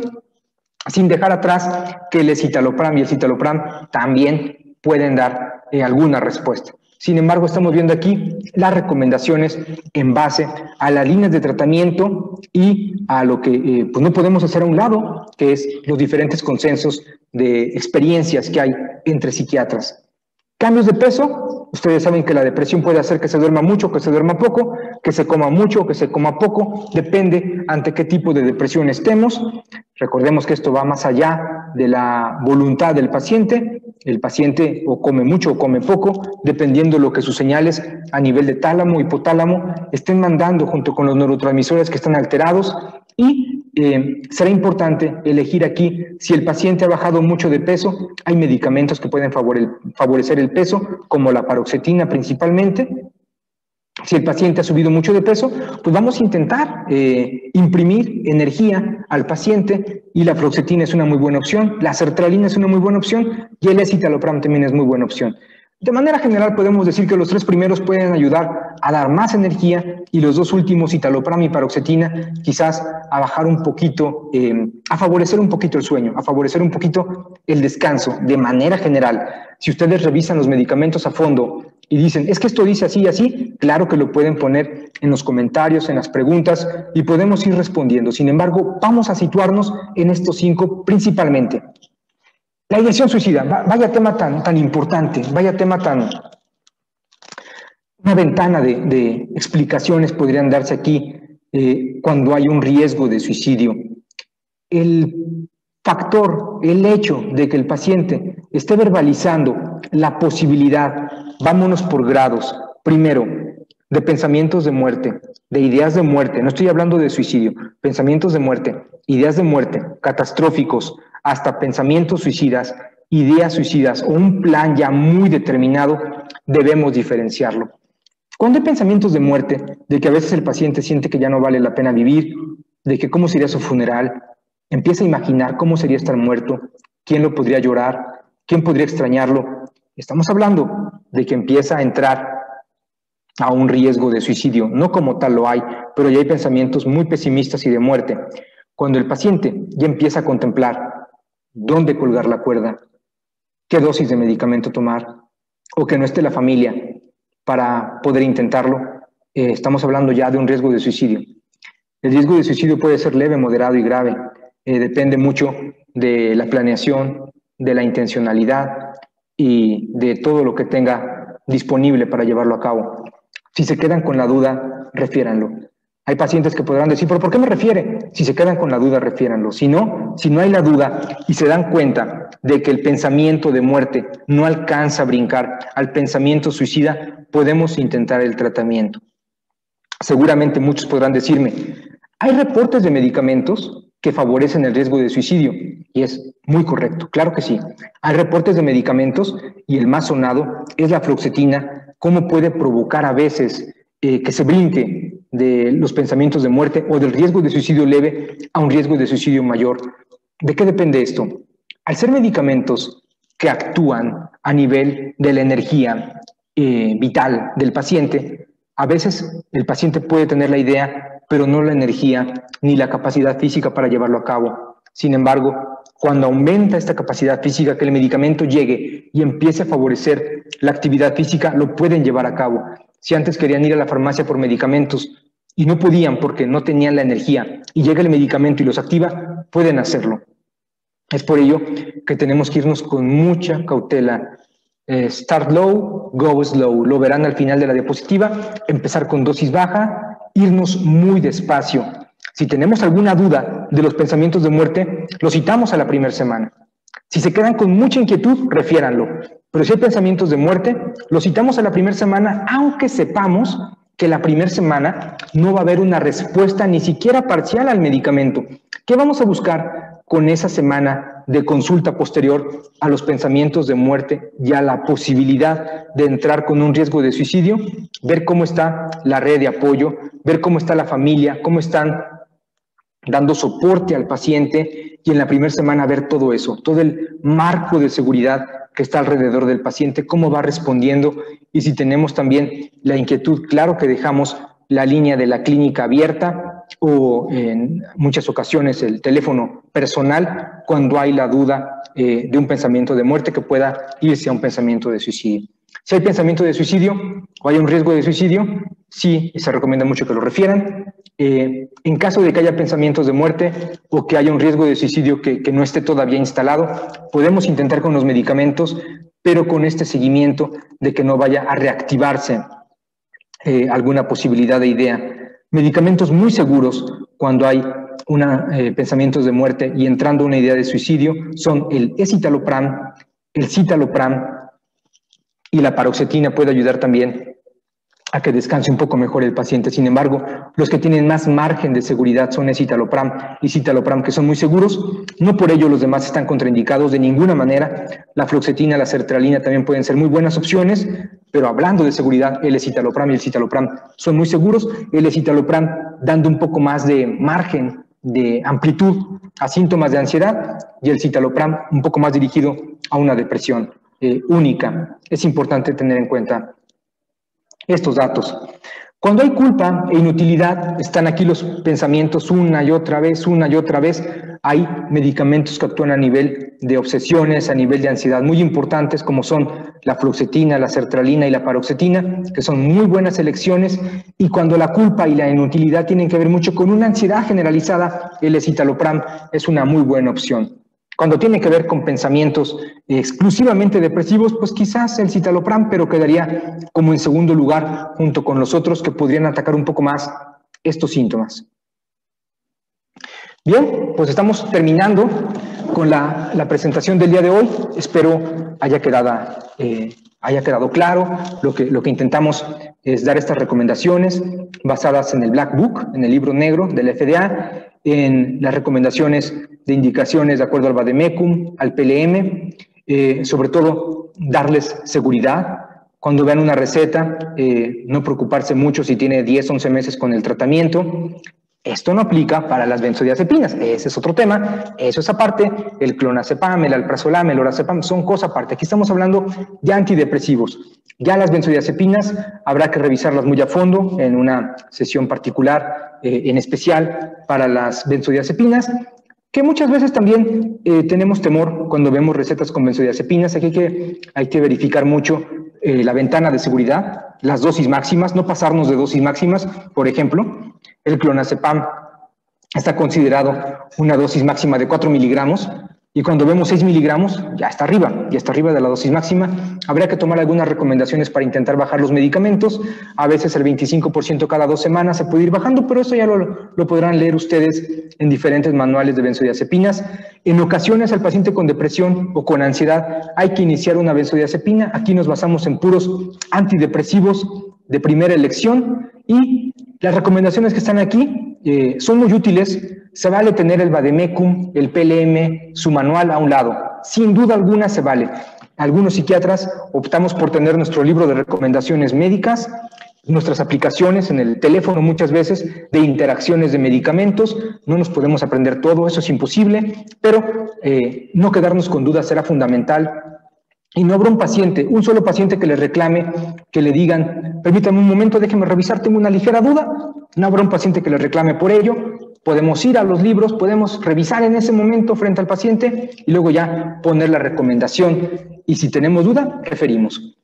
sin dejar atrás que el escitalopram y el citalopram también pueden dar alguna respuesta. Sin embargo, estamos viendo aquí las recomendaciones en base a las líneas de tratamiento y a lo que pues no podemos hacer a un lado, que es los diferentes consensos de experiencias que hay entre psiquiatras. Cambios de peso. Ustedes saben que la depresión puede hacer que se duerma mucho, que se duerma poco, que se coma mucho, que se coma poco, depende ante qué tipo de depresión estemos. Recordemos que esto va más allá de la voluntad del paciente. El paciente o come mucho o come poco, dependiendo de lo que sus señales a nivel de tálamo, hipotálamo, estén mandando junto con los neurotransmisores que están alterados. Y será importante elegir aquí, si el paciente ha bajado mucho de peso, hay medicamentos que pueden favorecer el peso, como la paroxetina principalmente. Si el paciente ha subido mucho de peso, pues vamos a intentar imprimir energía al paciente, y la fluoxetina es una muy buena opción, la sertralina es una muy buena opción y el escitalopram también es muy buena opción. De manera general podemos decir que los 3 primeros pueden ayudar a dar más energía y los 2 últimos, citalopram y paroxetina, quizás a bajar un poquito, a favorecer un poquito el sueño, a favorecer un poquito el descanso. De manera general, si ustedes revisan los medicamentos a fondo y dicen, es que esto dice así y así, claro que lo pueden poner en los comentarios, en las preguntas, y podemos ir respondiendo. Sin embargo, vamos a situarnos en estos 5 principalmente. La ideación suicida, vaya tema tan importante, vaya tema una ventana de explicaciones podrían darse aquí cuando hay un riesgo de suicidio. El factor, el hecho de que el paciente esté verbalizando la posibilidad, vámonos por grados, primero, de pensamientos de muerte, de ideas de muerte, no estoy hablando de suicidio, pensamientos de muerte, ideas de muerte, catastróficos, hasta pensamientos suicidas, ideas suicidas o un plan ya muy determinado, debemos diferenciarlo. Cuando hay pensamientos de muerte, de que a veces el paciente siente que ya no vale la pena vivir, de que cómo sería su funeral, empieza a imaginar cómo sería estar muerto, quién lo podría llorar, quién podría extrañarlo, estamos hablando de que empieza a entrar a un riesgo de suicidio. No como tal lo hay, pero ya hay pensamientos muy pesimistas y de muerte. Cuando el paciente ya empieza a contemplar dónde colgar la cuerda, qué dosis de medicamento tomar, o que no esté la familia para poder intentarlo, estamos hablando ya de un riesgo de suicidio. El riesgo de suicidio puede ser leve, moderado y grave. Depende mucho de la planeación, de la intencionalidad y de todo lo que tenga disponible para llevarlo a cabo. Si se quedan con la duda, refiéranlo. Hay pacientes que podrán decir, ¿pero por qué me refiere? Si se quedan con la duda, refiéranlo. Si no hay la duda y se dan cuenta de que el pensamiento de muerte no alcanza a brincar al pensamiento suicida, podemos intentar el tratamiento. Seguramente muchos podrán decirme, hay reportes de medicamentos que favorecen el riesgo de suicidio, y es muy correcto, claro que sí. Hay reportes de medicamentos y el más sonado es la fluoxetina, cómo puede provocar a veces que se brinque de los pensamientos de muerte o del riesgo de suicidio leve a un riesgo de suicidio mayor. ¿De qué depende esto? Al ser medicamentos que actúan a nivel de la energía vital del paciente, a veces el paciente puede tener la idea, pero no la energía ni la capacidad física para llevarlo a cabo. Sin embargo, cuando aumenta esta capacidad física, que el medicamento llegue y empiece a favorecer la actividad física, lo pueden llevar a cabo. Si antes querían ir a la farmacia por medicamentos y no podían porque no tenían la energía y llega el medicamento y los activa, pueden hacerlo. Es por ello que tenemos que irnos con mucha cautela. Start low, go slow. Lo verán al final de la diapositiva. Empezar con dosis baja, irnos muy despacio. Si tenemos alguna duda de los pensamientos de muerte, los citamos a la primera semana. Si se quedan con mucha inquietud, refiéranlo. Pero si hay pensamientos de muerte, los citamos a la primera semana, aunque sepamos que la primera semana no va a haber una respuesta ni siquiera parcial al medicamento. ¿Qué vamos a buscar con esa semana de consulta posterior a los pensamientos de muerte y a la posibilidad de entrar con un riesgo de suicidio? Ver cómo está la red de apoyo, ver cómo está la familia, cómo están dando soporte al paciente, y en la primera semana ver todo eso, todo el marco de seguridad que está alrededor del paciente, cómo va respondiendo, y si tenemos también la inquietud, claro que dejamos la línea de la clínica abierta o en muchas ocasiones el teléfono personal cuando hay la duda de un pensamiento de muerte que pueda irse a un pensamiento de suicidio. Si hay pensamiento de suicidio o hay un riesgo de suicidio, sí, se recomienda mucho que lo refieran. En caso de que haya pensamientos de muerte o que haya un riesgo de suicidio que no esté todavía instalado, podemos intentar con los medicamentos, pero con este seguimiento de que no vaya a reactivarse alguna posibilidad de idea. Medicamentos muy seguros cuando hay pensamientos de muerte y entrando una idea de suicidio son el escitalopram, el citalopram, y la paroxetina puede ayudar también a que descanse un poco mejor el paciente. Sin embargo, los que tienen más margen de seguridad son escitalopram y citalopram, que son muy seguros. No por ello los demás están contraindicados de ninguna manera. La fluoxetina, la sertralina también pueden ser muy buenas opciones, pero hablando de seguridad, el escitalopram y el citalopram son muy seguros. El escitalopram dando un poco más de margen, de amplitud a síntomas de ansiedad, y el citalopram un poco más dirigido a una depresión única. Es importante tener en cuenta estos datos. Cuando hay culpa e inutilidad, están aquí los pensamientos una y otra vez, hay medicamentos que actúan a nivel de obsesiones, a nivel de ansiedad, muy importantes, como son la fluoxetina, la sertralina y la paroxetina, que son muy buenas elecciones, y cuando la culpa y la inutilidad tienen que ver mucho con una ansiedad generalizada, el escitalopram es una muy buena opción. Cuando tiene que ver con pensamientos exclusivamente depresivos, pues quizás el citalopram, pero quedaría como en segundo lugar junto con los otros que podrían atacar un poco más estos síntomas. Bien, pues estamos terminando con la presentación del día de hoy. Espero haya quedado claro. Lo que intentamos es dar estas recomendaciones basadas en el Black Book, en el libro negro del FDA, en las recomendaciones de indicaciones de acuerdo al Vademecum, al PLM, sobre todo darles seguridad. Cuando vean una receta, no preocuparse mucho si tiene 10, 11 meses con el tratamiento. Esto no aplica para las benzodiazepinas, ese es otro tema, eso es aparte. El clonazepam, el alprazolam, el lorazepam son cosas aparte. Aquí estamos hablando de antidepresivos. Ya las benzodiazepinas habrá que revisarlas muy a fondo en una sesión particular, en especial para las benzodiazepinas, que muchas veces también tenemos temor cuando vemos recetas con benzodiazepinas. Aquí hay que verificar mucho la ventana de seguridad, las dosis máximas, no pasarnos de dosis máximas. Por ejemplo, el clonazepam está considerado una dosis máxima de 4 miligramos, y cuando vemos 6 miligramos, ya está arriba de la dosis máxima. Habría que tomar algunas recomendaciones para intentar bajar los medicamentos. A veces el 25% cada 2 semanas se puede ir bajando, pero eso ya lo podrán leer ustedes en diferentes manuales de benzodiazepinas. En ocasiones al paciente con depresión o con ansiedad hay que iniciar una benzodiazepina. Aquí nos basamos en puros antidepresivos de primera elección, y las recomendaciones que están aquí son muy útiles. Se vale tener el Vademecum, el PLM, su manual a un lado. Sin duda alguna se vale. Algunos psiquiatras optamos por tener nuestro libro de recomendaciones médicas, nuestras aplicaciones en el teléfono muchas veces de interacciones de medicamentos. No nos podemos aprender todo, eso es imposible, pero no quedarnos con dudas será fundamental. Y no habrá un solo paciente que le reclame, que le digan, permítame un momento, déjeme revisar, tengo una ligera duda. No habrá un paciente que le reclame por ello. Podemos ir a los libros, podemos revisar en ese momento frente al paciente y luego ya poner la recomendación. Y si tenemos duda, referimos.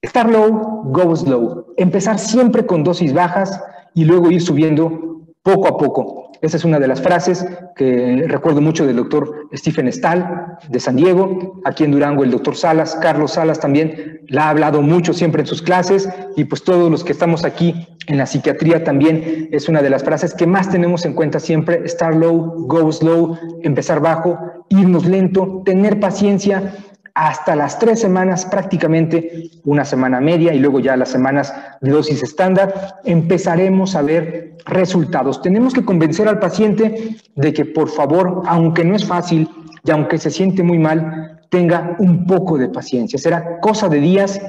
Start low, go slow. Empezar siempre con dosis bajas y luego ir subiendo poco a poco. Esa es una de las frases que recuerdo mucho del doctor Stephen Stahl de San Diego. Aquí en Durango el doctor Salas, Carlos Salas también la ha hablado mucho siempre en sus clases, y pues todos los que estamos aquí en la psiquiatría también es una de las frases que más tenemos en cuenta siempre. Start low, go slow, empezar bajo, irnos lento, tener paciencia. Hasta las 3 semanas, prácticamente una semana media, y luego ya las semanas de dosis estándar, empezaremos a ver resultados. Tenemos que convencer al paciente de que, por favor, aunque no es fácil y aunque se siente muy mal, tenga un poco de paciencia. Será cosa de días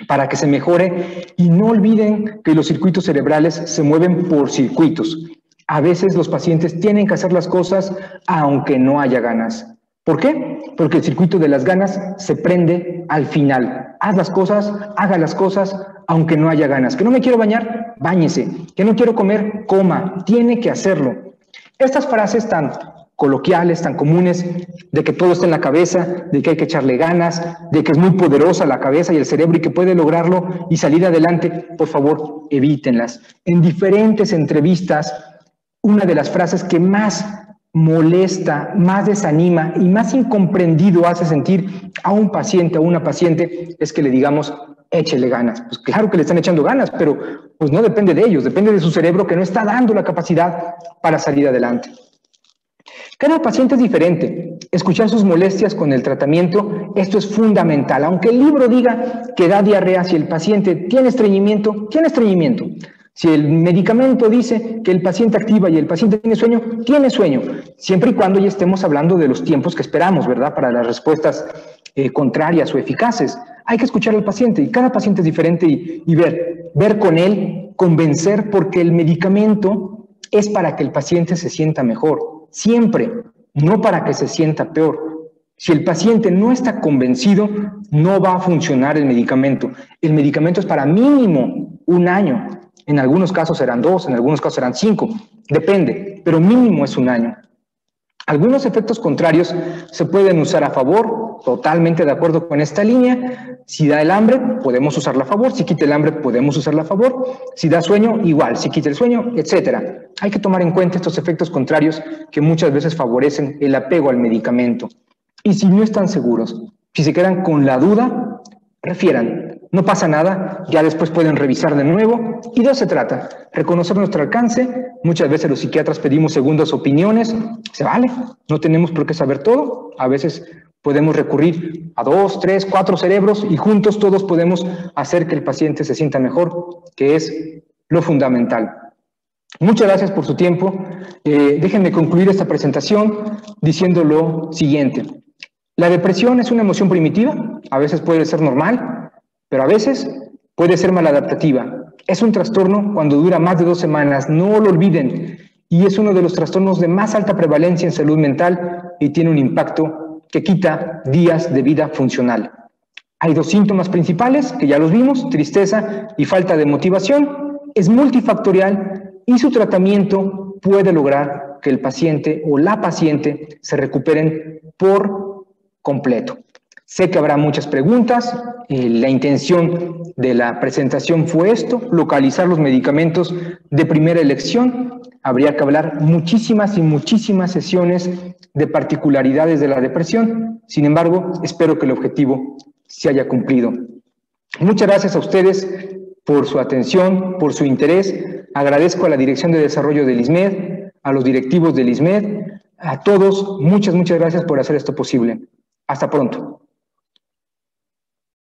para que se mejore, y no olviden que los circuitos cerebrales se mueven por circuitos. A veces los pacientes tienen que hacer las cosas aunque no haya ganas. ¿Por qué? Porque el circuito de las ganas se prende al final. Haz las cosas, haga las cosas, aunque no haya ganas. Que no me quiero bañar, báñese. Que no quiero comer, coma. Tiene que hacerlo. Estas frases tan coloquiales, tan comunes, de que todo está en la cabeza, de que hay que echarle ganas, de que es muy poderosa la cabeza y el cerebro y que puede lograrlo y salir adelante, por favor, evítenlas. En diferentes entrevistas, una de las frases que más molesta, más desanima y más incomprendido hace sentir a un paciente, a una paciente, es que le digamos, échele ganas. Pues claro que le están echando ganas, pero pues no depende de ellos, depende de su cerebro, que no está dando la capacidad para salir adelante. Cada paciente es diferente. Escuchar sus molestias con el tratamiento, esto es fundamental. Aunque el libro diga que da diarrea, si el paciente tiene estreñimiento, tiene estreñimiento. Si el medicamento dice que el paciente activa y el paciente tiene sueño, siempre y cuando ya estemos hablando de los tiempos que esperamos, ¿verdad? Para las respuestas contrarias o eficaces. Hay que escuchar al paciente, y cada paciente es diferente, y ver con él, convencer, porque el medicamento es para que el paciente se sienta mejor, siempre, no para que se sienta peor. Si el paciente no está convencido, no va a funcionar el medicamento. El medicamento es para mínimo 1 año. En algunos casos serán 2, en algunos casos serán 5, depende, pero mínimo es 1 año. Algunos efectos contrarios se pueden usar a favor, totalmente de acuerdo con esta línea. Si da el hambre, podemos usarla a favor. Si quita el hambre, podemos usarla a favor. Si da sueño, igual. Si quita el sueño, etcétera. Hay que tomar en cuenta estos efectos contrarios que muchas veces favorecen el apego al medicamento. Y si no están seguros, si se quedan con la duda, refieran. No pasa nada, ya después pueden revisar de nuevo, y de eso se trata, reconocer nuestro alcance. Muchas veces los psiquiatras pedimos segundas opiniones, se vale, no tenemos por qué saber todo, a veces podemos recurrir a 2, 3, 4 cerebros y juntos todos podemos hacer que el paciente se sienta mejor, que es lo fundamental. Muchas gracias por su tiempo. Déjenme concluir esta presentación diciendo lo siguiente. La depresión es una emoción primitiva, a veces puede ser normal, pero a veces puede ser maladaptativa. Es un trastorno cuando dura más de 2 semanas, no lo olviden, y es uno de los trastornos de más alta prevalencia en salud mental y tiene un impacto que quita días de vida funcional. Hay 2 síntomas principales, que ya los vimos, tristeza y falta de motivación. Es multifactorial y su tratamiento puede lograr que el paciente o la paciente se recuperen por completo. Sé que habrá muchas preguntas. La intención de la presentación fue esto, localizar los medicamentos de primera elección. Habría que hablar muchísimas y muchísimas sesiones de particularidades de la depresión. Sin embargo, espero que el objetivo se haya cumplido. Muchas gracias a ustedes por su atención, por su interés. Agradezco a la Dirección de Desarrollo del ISMED, a los directivos del ISMED, a todos. Muchas gracias por hacer esto posible. Hasta pronto.